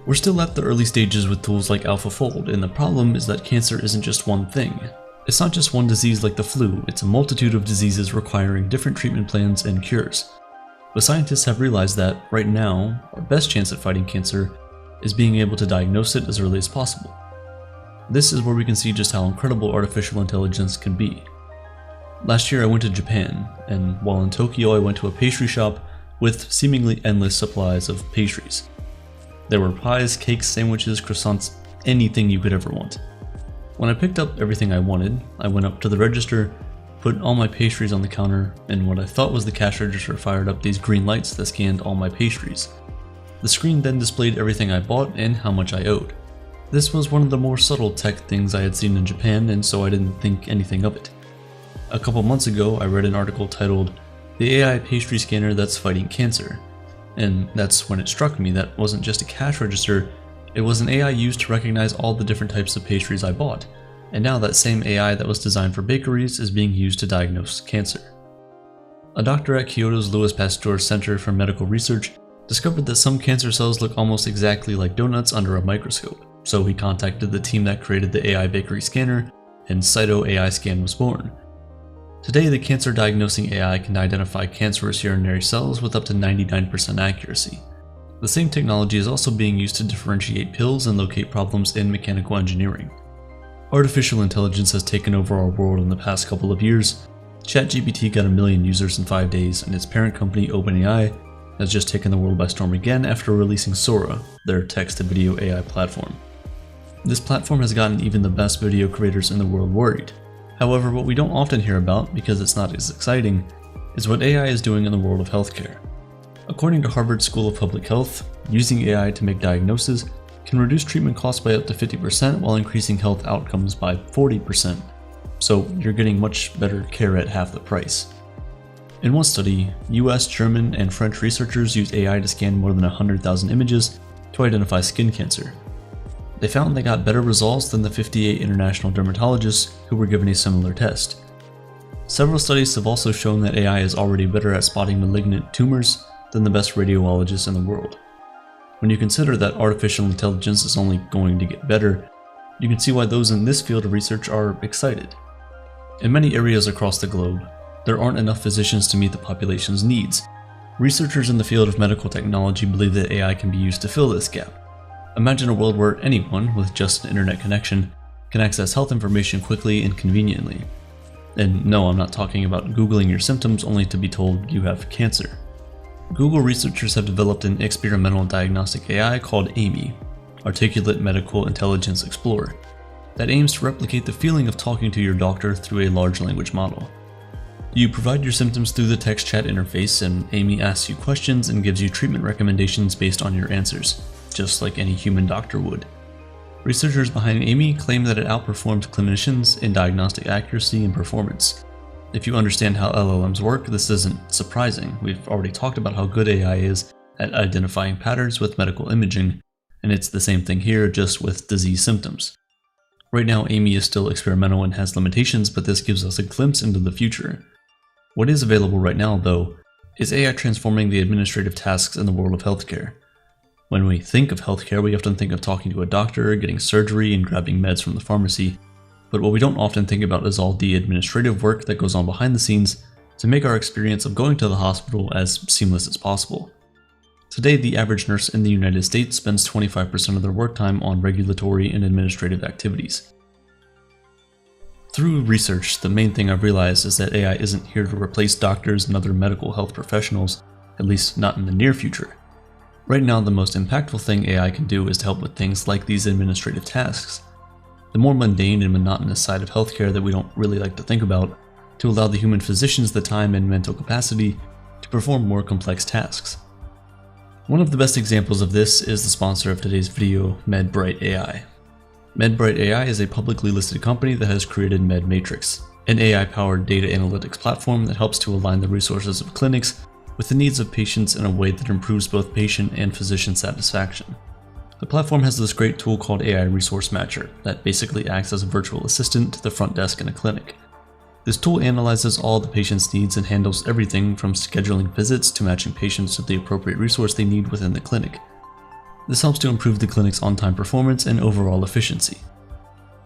We're still at the early stages with tools like AlphaFold, and the problem is that cancer isn't just one thing. It's not just one disease like the flu, it's a multitude of diseases requiring different treatment plans and cures. But scientists have realized that, right now, our best chance at fighting cancer is being able to diagnose it as early as possible. This is where we can see just how incredible artificial intelligence can be. Last year I went to Japan, and while in Tokyo I went to a pastry shop with seemingly endless supplies of pastries. There were pies, cakes, sandwiches, croissants, anything you could ever want. When I picked up everything I wanted, I went up to the register, put all my pastries on the counter, and what I thought was the cash register fired up these green lights that scanned all my pastries. The screen then displayed everything I bought and how much I owed. This was one of the more subtle tech things I had seen in Japan, and so I didn't think anything of it. A couple months ago, I read an article titled, "The AI Pastry Scanner That's Fighting Cancer," and that's when it struck me that wasn't just a cash register, it was an AI used to recognize all the different types of pastries I bought, and now that same AI that was designed for bakeries is being used to diagnose cancer. A doctor at Kyoto's Louis Pasteur Center for Medical Research discovered that some cancer cells look almost exactly like donuts under a microscope, so he contacted the team that created the AI bakery scanner, and Cyto AI Scan was born. Today, the cancer diagnosing AI can identify cancerous urinary cells with up to 99% accuracy. The same technology is also being used to differentiate pills and locate problems in mechanical engineering. Artificial intelligence has taken over our world in the past couple of years. ChatGPT got 1 million users in 5 days, and its parent company OpenAI has just taken the world by storm again after releasing Sora, their text-to-video AI platform. This platform has gotten even the best video creators in the world worried. However, what we don't often hear about, because it's not as exciting, is what AI is doing in the world of healthcare. According to Harvard School of Public Health, using AI to make diagnoses can reduce treatment costs by up to 50% while increasing health outcomes by 40%. So you're getting much better care at half the price. In one study, US, German, and French researchers used AI to scan more than 100,000 images to identify skin cancer. They found they got better results than the 58 international dermatologists who were given a similar test. Several studies have also shown that AI is already better at spotting malignant tumors than the best radiologists in the world. When you consider that artificial intelligence is only going to get better, you can see why those in this field of research are excited. In many areas across the globe, there aren't enough physicians to meet the population's needs. Researchers in the field of medical technology believe that AI can be used to fill this gap. Imagine a world where anyone with just an internet connection can access health information quickly and conveniently. And no, I'm not talking about Googling your symptoms only to be told you have cancer. Google researchers have developed an experimental diagnostic AI called Amy, Articulate Medical Intelligence Explorer, that aims to replicate the feeling of talking to your doctor through a large language model. You provide your symptoms through the text chat interface, and Amy asks you questions and gives you treatment recommendations based on your answers, just like any human doctor would. Researchers behind Amy claim that it outperforms clinicians in diagnostic accuracy and performance. If you understand how LLMs work, this isn't surprising. We've already talked about how good AI is at identifying patterns with medical imaging, and it's the same thing here, just with disease symptoms. Right now, Amy is still experimental and has limitations, but this gives us a glimpse into the future. What is available right now, though, is AI transforming the administrative tasks in the world of healthcare. When we think of healthcare, we often think of talking to a doctor, getting surgery, and grabbing meds from the pharmacy. But what we don't often think about is all the administrative work that goes on behind the scenes to make our experience of going to the hospital as seamless as possible. Today, the average nurse in the United States spends 25% of their work time on regulatory and administrative activities. Through research, the main thing I've realized is that AI isn't here to replace doctors and other medical health professionals, at least not in the near future. Right now, the most impactful thing AI can do is to help with things like these administrative tasks. The more mundane and monotonous side of healthcare that we don't really like to think about, to allow the human physicians the time and mental capacity to perform more complex tasks. One of the best examples of this is the sponsor of today's video, MedBright AI. MedBright AI is a publicly listed company that has created MedMatrix, an AI-powered data analytics platform that helps to align the resources of clinics with the needs of patients in a way that improves both patient and physician satisfaction. The platform has this great tool called AI Resource Matcher that basically acts as a virtual assistant to the front desk in a clinic. This tool analyzes all the patient's needs and handles everything from scheduling visits to matching patients to the appropriate resource they need within the clinic. This helps to improve the clinic's on-time performance and overall efficiency.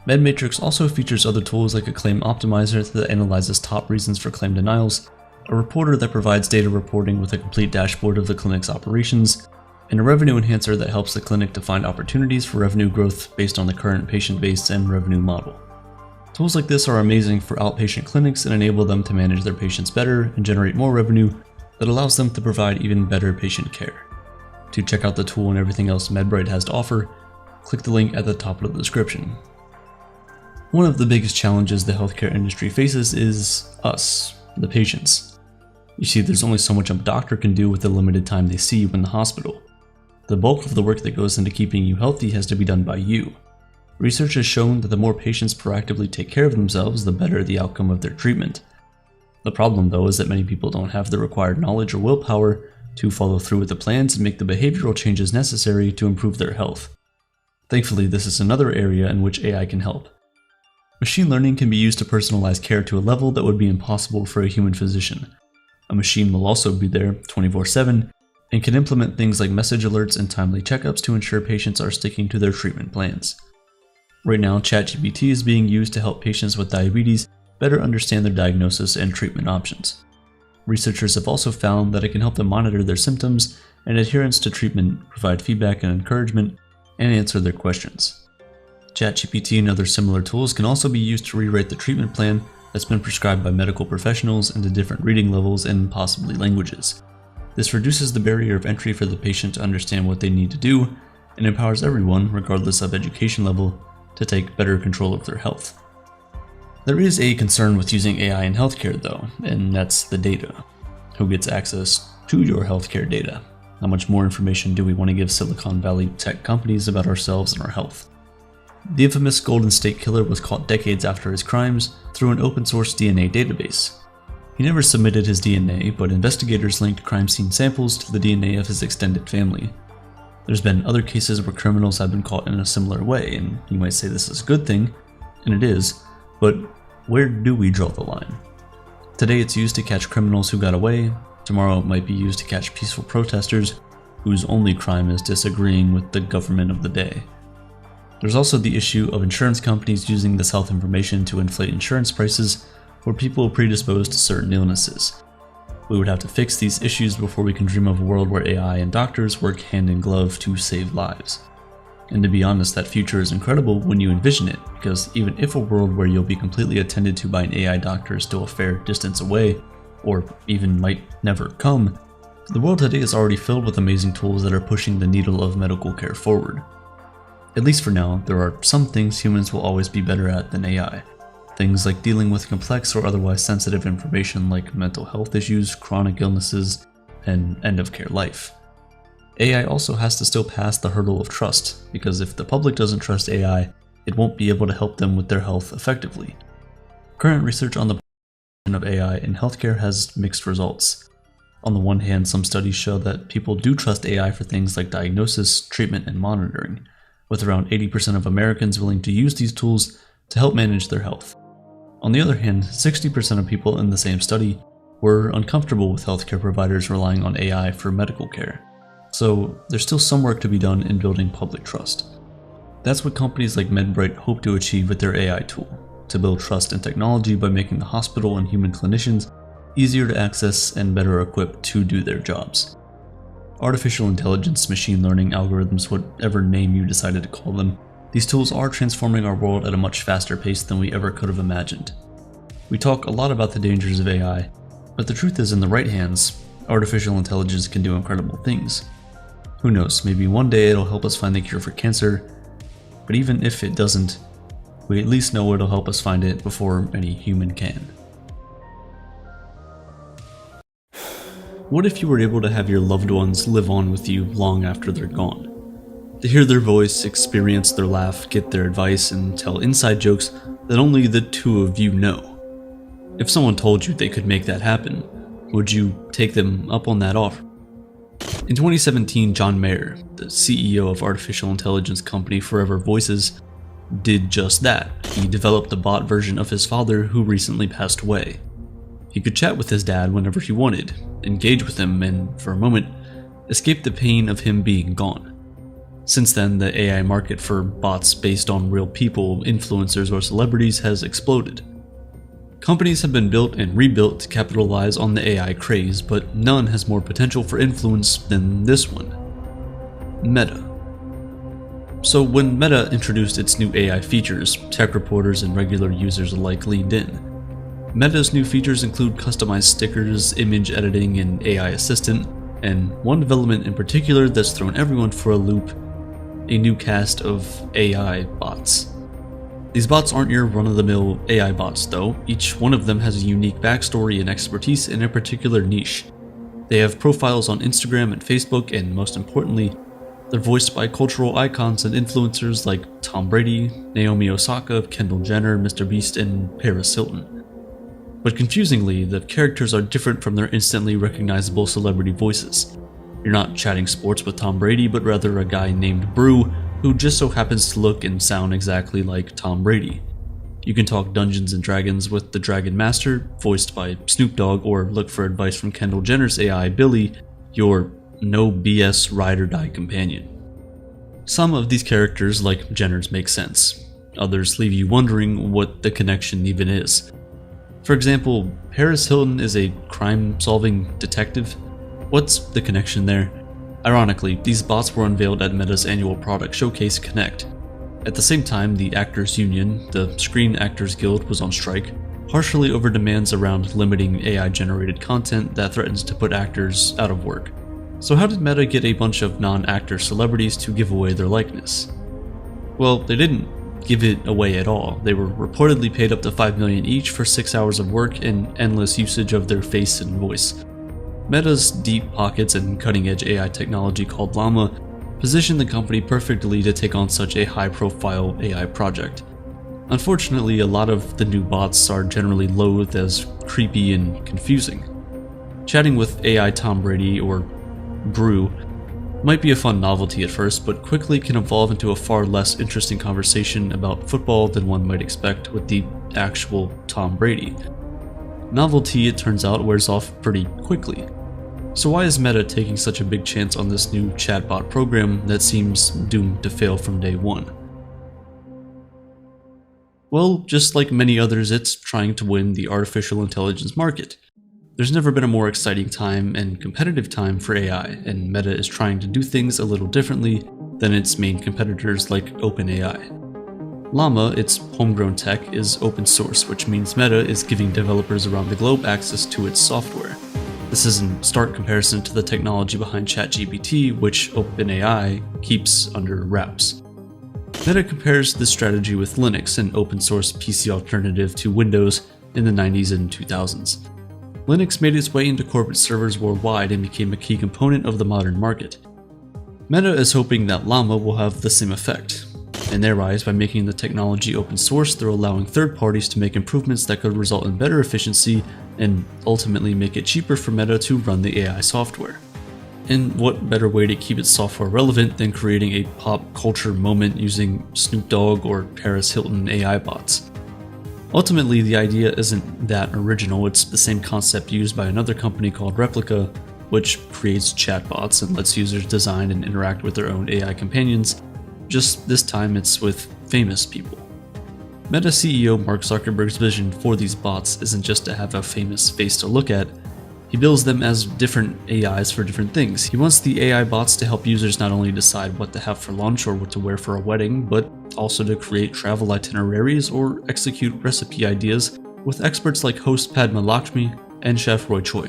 MedMatrix also features other tools like a claim optimizer that analyzes top reasons for claim denials, a reporter that provides data reporting with a complete dashboard of the clinic's operations, and a revenue enhancer that helps the clinic to find opportunities for revenue growth based on the current patient base and revenue model. Tools like this are amazing for outpatient clinics and enable them to manage their patients better and generate more revenue that allows them to provide even better patient care. To check out the tool and everything else MedBright has to offer, click the link at the top of the description. One of the biggest challenges the healthcare industry faces is us, the patients. You see, there's only so much a doctor can do with the limited time they see you in the hospital. The bulk of the work that goes into keeping you healthy has to be done by you. Research has shown that the more patients proactively take care of themselves, the better the outcome of their treatment. The problem, though, is that many people don't have the required knowledge or willpower to follow through with the plans and make the behavioral changes necessary to improve their health. Thankfully, this is another area in which AI can help. Machine learning can be used to personalize care to a level that would be impossible for a human physician. A machine will also be there 24/7 and can implement things like message alerts and timely checkups to ensure patients are sticking to their treatment plans. Right now, ChatGPT is being used to help patients with diabetes better understand their diagnosis and treatment options. Researchers have also found that it can help them monitor their symptoms and adherence to treatment, provide feedback and encouragement, and answer their questions. ChatGPT and other similar tools can also be used to rewrite the treatment plan that's been prescribed by medical professionals into different reading levels and possibly languages. This reduces the barrier of entry for the patient to understand what they need to do and empowers everyone, regardless of education level, to take better control of their health. There is a concern with using AI in healthcare though, and that's the data. Who gets access to your healthcare data? How much more information do we want to give Silicon Valley tech companies about ourselves and our health? The infamous Golden State Killer was caught decades after his crimes through an open source DNA database. He never submitted his DNA, but investigators linked crime scene samples to the DNA of his extended family. There's been other cases where criminals have been caught in a similar way, and you might say this is a good thing, and it is, but where do we draw the line? Today it's used to catch criminals who got away, tomorrow it might be used to catch peaceful protesters whose only crime is disagreeing with the government of the day. There's also the issue of insurance companies using this health information to inflate insurance prices for people predisposed to certain illnesses. We would have to fix these issues before we can dream of a world where AI and doctors work hand in glove to save lives. And to be honest, that future is incredible when you envision it, because even if a world where you'll be completely attended to by an AI doctor is still a fair distance away, or even might never come, the world today is already filled with amazing tools that are pushing the needle of medical care forward. At least for now, there are some things humans will always be better at than AI. Things like dealing with complex or otherwise sensitive information like mental health issues, chronic illnesses, and end-of-care life. AI also has to still pass the hurdle of trust, because if the public doesn't trust AI, it won't be able to help them with their health effectively. Current research on the of AI in healthcare has mixed results. On the one hand, some studies show that people do trust AI for things like diagnosis, treatment, and monitoring, with around 80% of Americans willing to use these tools to help manage their health. On the other hand, 60% of people in the same study were uncomfortable with healthcare providers relying on AI for medical care. So there's still some work to be done in building public trust. That's what companies like MedBrite hope to achieve with their AI tool, to build trust in technology by making the hospital and human clinicians easier to access and better equipped to do their jobs. Artificial intelligence, machine learning, algorithms, whatever name you decided to call them, these tools are transforming our world at a much faster pace than we ever could have imagined. We talk a lot about the dangers of AI, but the truth is, in the right hands, artificial intelligence can do incredible things. Who knows, maybe one day it'll help us find the cure for cancer, but even if it doesn't, we at least know it'll help us find it before any human can. What if you were able to have your loved ones live on with you long after they're gone? To hear their voice, experience their laugh, get their advice, and tell inside jokes that only the two of you know. If someone told you they could make that happen, would you take them up on that offer? In 2017, John Mayer, the CEO of artificial intelligence company Forever Voices, did just that. He developed a bot version of his father who recently passed away. He could chat with his dad whenever he wanted, engage with him, and, for a moment, escape the pain of him being gone. Since then, the AI market for bots based on real people, influencers, or celebrities has exploded. Companies have been built and rebuilt to capitalize on the AI craze, but none has more potential for influence than this one: Meta. So when Meta introduced its new AI features, tech reporters and regular users alike leaned in. Meta's new features include customized stickers, image editing, and AI assistant, and one development in particular that's thrown everyone for a loop: a new cast of AI bots. These bots aren't your run-of-the-mill AI bots though. Each one of them has a unique backstory and expertise in a particular niche. They have profiles on Instagram and Facebook, and most importantly, they're voiced by cultural icons and influencers like Tom Brady, Naomi Osaka, Kendall Jenner, MrBeast, and Paris Hilton. But confusingly, the characters are different from their instantly recognizable celebrity voices. You're not chatting sports with Tom Brady, but rather a guy named Brew, who just so happens to look and sound exactly like Tom Brady. You can talk Dungeons and Dragons with the Dragon Master, voiced by Snoop Dogg, or look for advice from Kendall Jenner's AI Billy, your no BS ride or die companion. Some of these characters, like Jenner's, make sense. Others leave you wondering what the connection even is. For example, Paris Hilton is a crime-solving detective. What's the connection there? Ironically, these bots were unveiled at Meta's annual product showcase Connect. At the same time, the Actors Union, the Screen Actors Guild, was on strike, partially over demands around limiting AI-generated content that threatens to put actors out of work. So how did Meta get a bunch of non-actor celebrities to give away their likeness? Well, they didn't give it away at all. They were reportedly paid up to $5 million each for 6 hours of work and endless usage of their face and voice. Meta's deep pockets and cutting-edge AI technology called Llama position the company perfectly to take on such a high-profile AI project. Unfortunately, a lot of the new bots are generally loathed as creepy and confusing. Chatting with AI Tom Brady or Brew might be a fun novelty at first, but quickly can evolve into a far less interesting conversation about football than one might expect with the actual Tom Brady. Novelty, it turns out, wears off pretty quickly. So why is Meta taking such a big chance on this new chatbot program that seems doomed to fail from day one? Well, just like many others, it's trying to win the artificial intelligence market. There's never been a more exciting time and competitive time for AI, and Meta is trying to do things a little differently than its main competitors like OpenAI. Llama, its homegrown tech, is open source, which means Meta is giving developers around the globe access to its software. This is in stark comparison to the technology behind ChatGPT, which OpenAI keeps under wraps. Meta compares this strategy with Linux, an open source PC alternative to Windows in the 90s and 2000s. Linux made its way into corporate servers worldwide and became a key component of the modern market. Meta is hoping that Llama will have the same effect. In their eyes, by making the technology open source, they're allowing third parties to make improvements that could result in better efficiency and ultimately make it cheaper for Meta to run the AI software. And what better way to keep its software relevant than creating a pop culture moment using Snoop Dogg or Paris Hilton AI bots? Ultimately, the idea isn't that original. It's the same concept used by another company called Replica, which creates chatbots and lets users design and interact with their own AI companions. Just this time it's with famous people. Meta CEO Mark Zuckerberg's vision for these bots isn't just to have a famous face to look at. He bills them as different AIs for different things. He wants the AI bots to help users not only decide what to have for lunch or what to wear for a wedding, but also to create travel itineraries or execute recipe ideas with experts like host Padma Lakshmi and chef Roy Choi.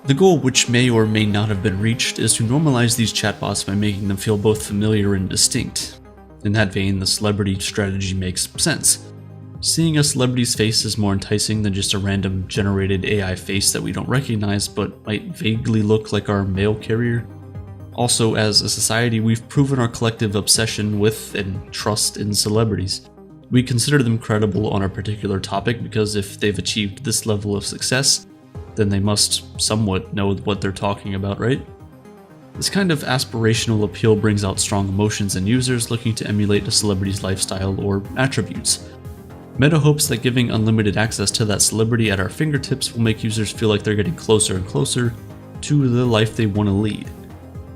The goal, which may or may not have been reached, is to normalize these chatbots by making them feel both familiar and distinct. In that vein, the celebrity strategy makes sense. Seeing a celebrity's face is more enticing than just a random generated AI face that we don't recognize but might vaguely look like our mail carrier. Also, as a society, we've proven our collective obsession with and trust in celebrities. We consider them credible on a particular topic because if they've achieved this level of success, then they must somewhat know what they're talking about, right? This kind of aspirational appeal brings out strong emotions in users looking to emulate a celebrity's lifestyle or attributes. Meta hopes that giving unlimited access to that celebrity at our fingertips will make users feel like they're getting closer and closer to the life they want to lead.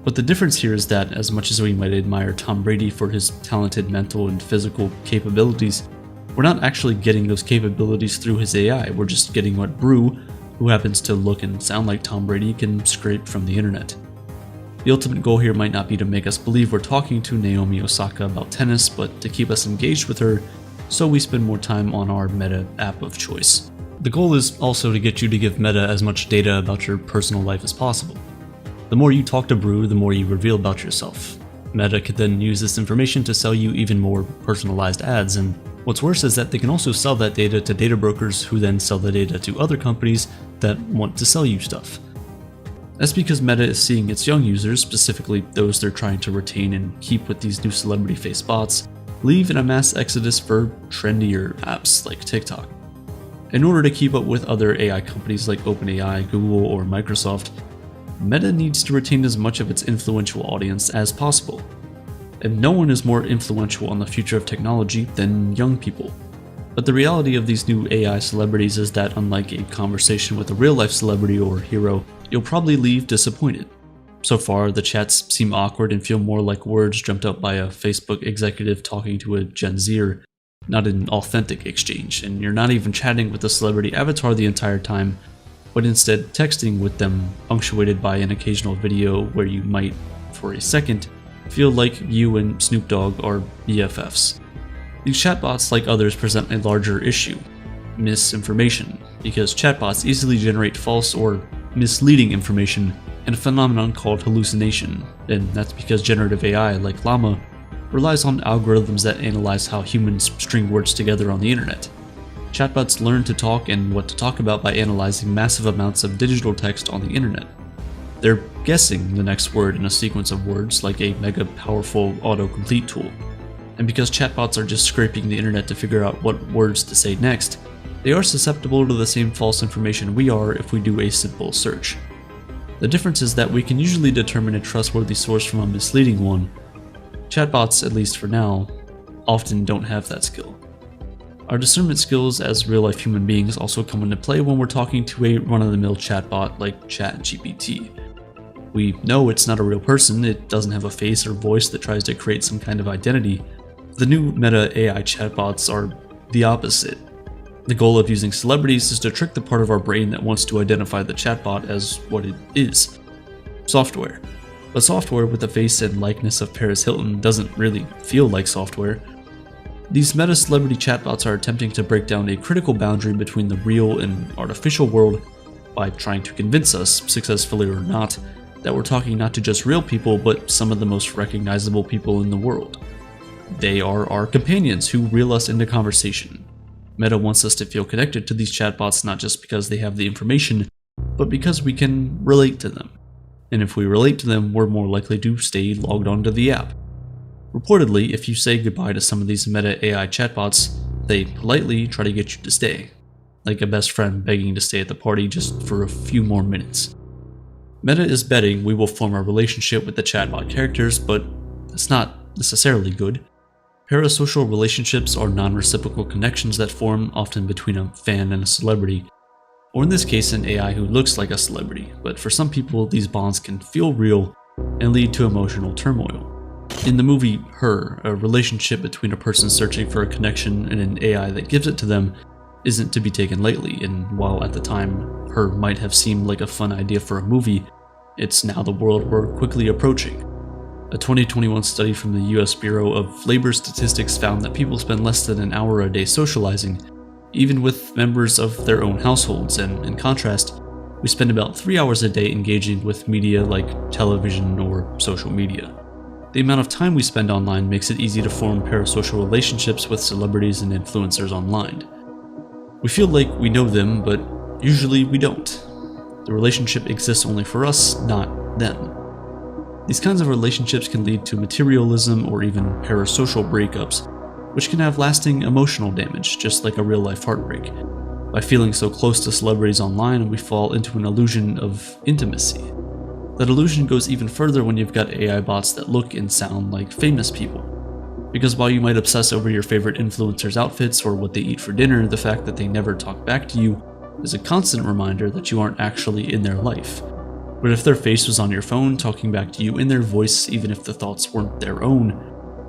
But the difference here is that as much as we might admire Tom Brady for his talented mental and physical capabilities, we're not actually getting those capabilities through his AI, we're just getting what Brew, who happens to look and sound like Tom Brady, can scrape from the internet. The ultimate goal here might not be to make us believe we're talking to Naomi Osaka about tennis, but to keep us engaged with her so we spend more time on our Meta app of choice. The goal is also to get you to give Meta as much data about your personal life as possible. The more you talk to Brew, the more you reveal about yourself. Meta could then use this information to sell you even more personalized ads, and what's worse is that they can also sell that data to data brokers who then sell the data to other companies that want to sell you stuff. That's because Meta is seeing its young users, specifically those they're trying to retain and keep with these new celebrity face bots, leave in a mass exodus for trendier apps like TikTok. In order to keep up with other AI companies like OpenAI, Google, or Microsoft, Meta needs to retain as much of its influential audience as possible. And no one is more influential on the future of technology than young people. But the reality of these new AI celebrities is that unlike a conversation with a real-life celebrity or hero, you'll probably leave disappointed. So far, the chats seem awkward and feel more like words dreamt up by a Facebook executive talking to a Gen Zer, not an authentic exchange, and you're not even chatting with the celebrity avatar the entire time, but instead texting with them, punctuated by an occasional video where you might, for a second, feel like you and Snoop Dogg are BFFs. These chatbots, like others, present a larger issue: misinformation, because chatbots easily generate false or misleading information in a phenomenon called hallucination, and that's because generative AI, like Llama, relies on algorithms that analyze how humans string words together on the internet. Chatbots learn to talk and what to talk about by analyzing massive amounts of digital text on the internet. They're guessing the next word in a sequence of words like a mega powerful autocomplete tool. And because chatbots are just scraping the internet to figure out what words to say next, they are susceptible to the same false information we are if we do a simple search. The difference is that we can usually determine a trustworthy source from a misleading one. Chatbots, at least for now, often don't have that skill. Our discernment skills as real-life human beings also come into play when we're talking to a run-of-the-mill chatbot like ChatGPT. We know it's not a real person, it doesn't have a face or voice that tries to create some kind of identity. The new Meta AI chatbots are the opposite. The goal of using celebrities is to trick the part of our brain that wants to identify the chatbot as what it is: software. But software with the face and likeness of Paris Hilton doesn't really feel like software. These meta celebrity chatbots are attempting to break down a critical boundary between the real and artificial world by trying to convince us, successfully or not, that we're talking not to just real people, but some of the most recognizable people in the world. They are our companions who reel us into conversation. Meta wants us to feel connected to these chatbots not just because they have the information, but because we can relate to them. And if we relate to them, we're more likely to stay logged onto the app. Reportedly, if you say goodbye to some of these Meta AI chatbots, they politely try to get you to stay, like a best friend begging to stay at the party just for a few more minutes. Meta is betting we will form a relationship with the chatbot characters, but it's not necessarily good. Parasocial relationships are non-reciprocal connections that form often between a fan and a celebrity, or in this case an AI who looks like a celebrity, but for some people these bonds can feel real and lead to emotional turmoil. In the movie Her, a relationship between a person searching for a connection and an AI that gives it to them isn't to be taken lightly, and while at the time Her might have seemed like a fun idea for a movie, it's now the world we're quickly approaching. A 2021 study from the US Bureau of Labor Statistics found that people spend less than an hour a day socializing, even with members of their own households, and in contrast, we spend about 3 hours a day engaging with media like television or social media. The amount of time we spend online makes it easy to form parasocial relationships with celebrities and influencers online. We feel like we know them, but usually we don't. The relationship exists only for us, not them. These kinds of relationships can lead to materialism or even parasocial breakups, which can have lasting emotional damage, just like a real-life heartbreak. By feeling so close to celebrities online, we fall into an illusion of intimacy. That illusion goes even further when you've got AI bots that look and sound like famous people. Because while you might obsess over your favorite influencers' outfits or what they eat for dinner, the fact that they never talk back to you is a constant reminder that you aren't actually in their life. But if their face was on your phone talking back to you in their voice, even if the thoughts weren't their own,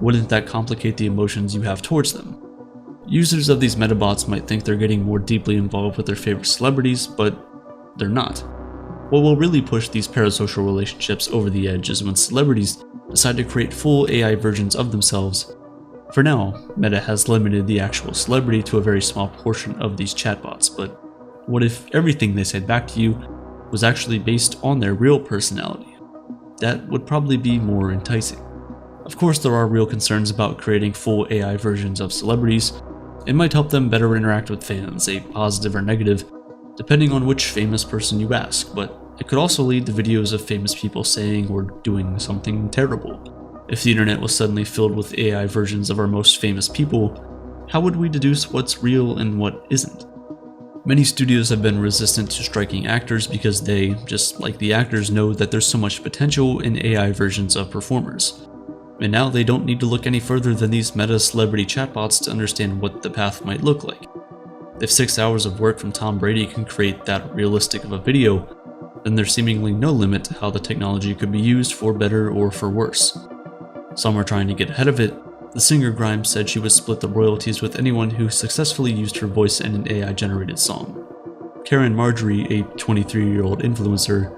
wouldn't that complicate the emotions you have towards them? Users of these metabots might think they're getting more deeply involved with their favorite celebrities, but they're not. What will really push these parasocial relationships over the edge is when celebrities decide to create full AI versions of themselves. For now, Meta has limited the actual celebrity to a very small portion of these chatbots, but what if everything they said back to you was actually based on their real personality? That would probably be more enticing. Of course, there are real concerns about creating full AI versions of celebrities. It might help them better interact with fans, a positive or negative, depending on which famous person you ask, but it could also lead to videos of famous people saying or doing something terrible. If the internet was suddenly filled with AI versions of our most famous people, how would we deduce what's real and what isn't? Many studios have been resistant to striking actors because they, just like the actors, know that there's so much potential in AI versions of performers. And now they don't need to look any further than these meta celebrity chatbots to understand what the path might look like. If 6 hours of work from Tom Brady can create that realistic of a video, then there's seemingly no limit to how the technology could be used for better or for worse. Some are trying to get ahead of it. The singer Grimes said she would split the royalties with anyone who successfully used her voice in an AI-generated song. Karen Marjorie, a 23-year-old influencer,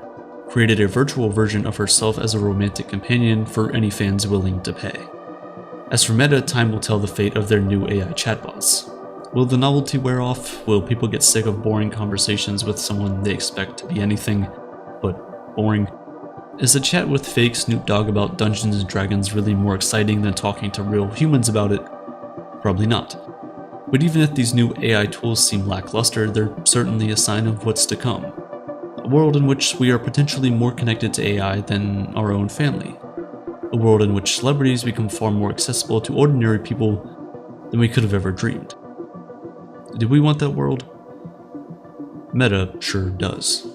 created a virtual version of herself as a romantic companion for any fans willing to pay. As for Meta, time will tell the fate of their new AI chatbots. Will the novelty wear off? Will people get sick of boring conversations with someone they expect to be anything but boring? Is a chat with fake Snoop Dogg about Dungeons & Dragons really more exciting than talking to real humans about it? Probably not. But even if these new AI tools seem lackluster, they're certainly a sign of what's to come. A world in which we are potentially more connected to AI than our own family. A world in which celebrities become far more accessible to ordinary people than we could have ever dreamed. Do we want that world? Meta sure does.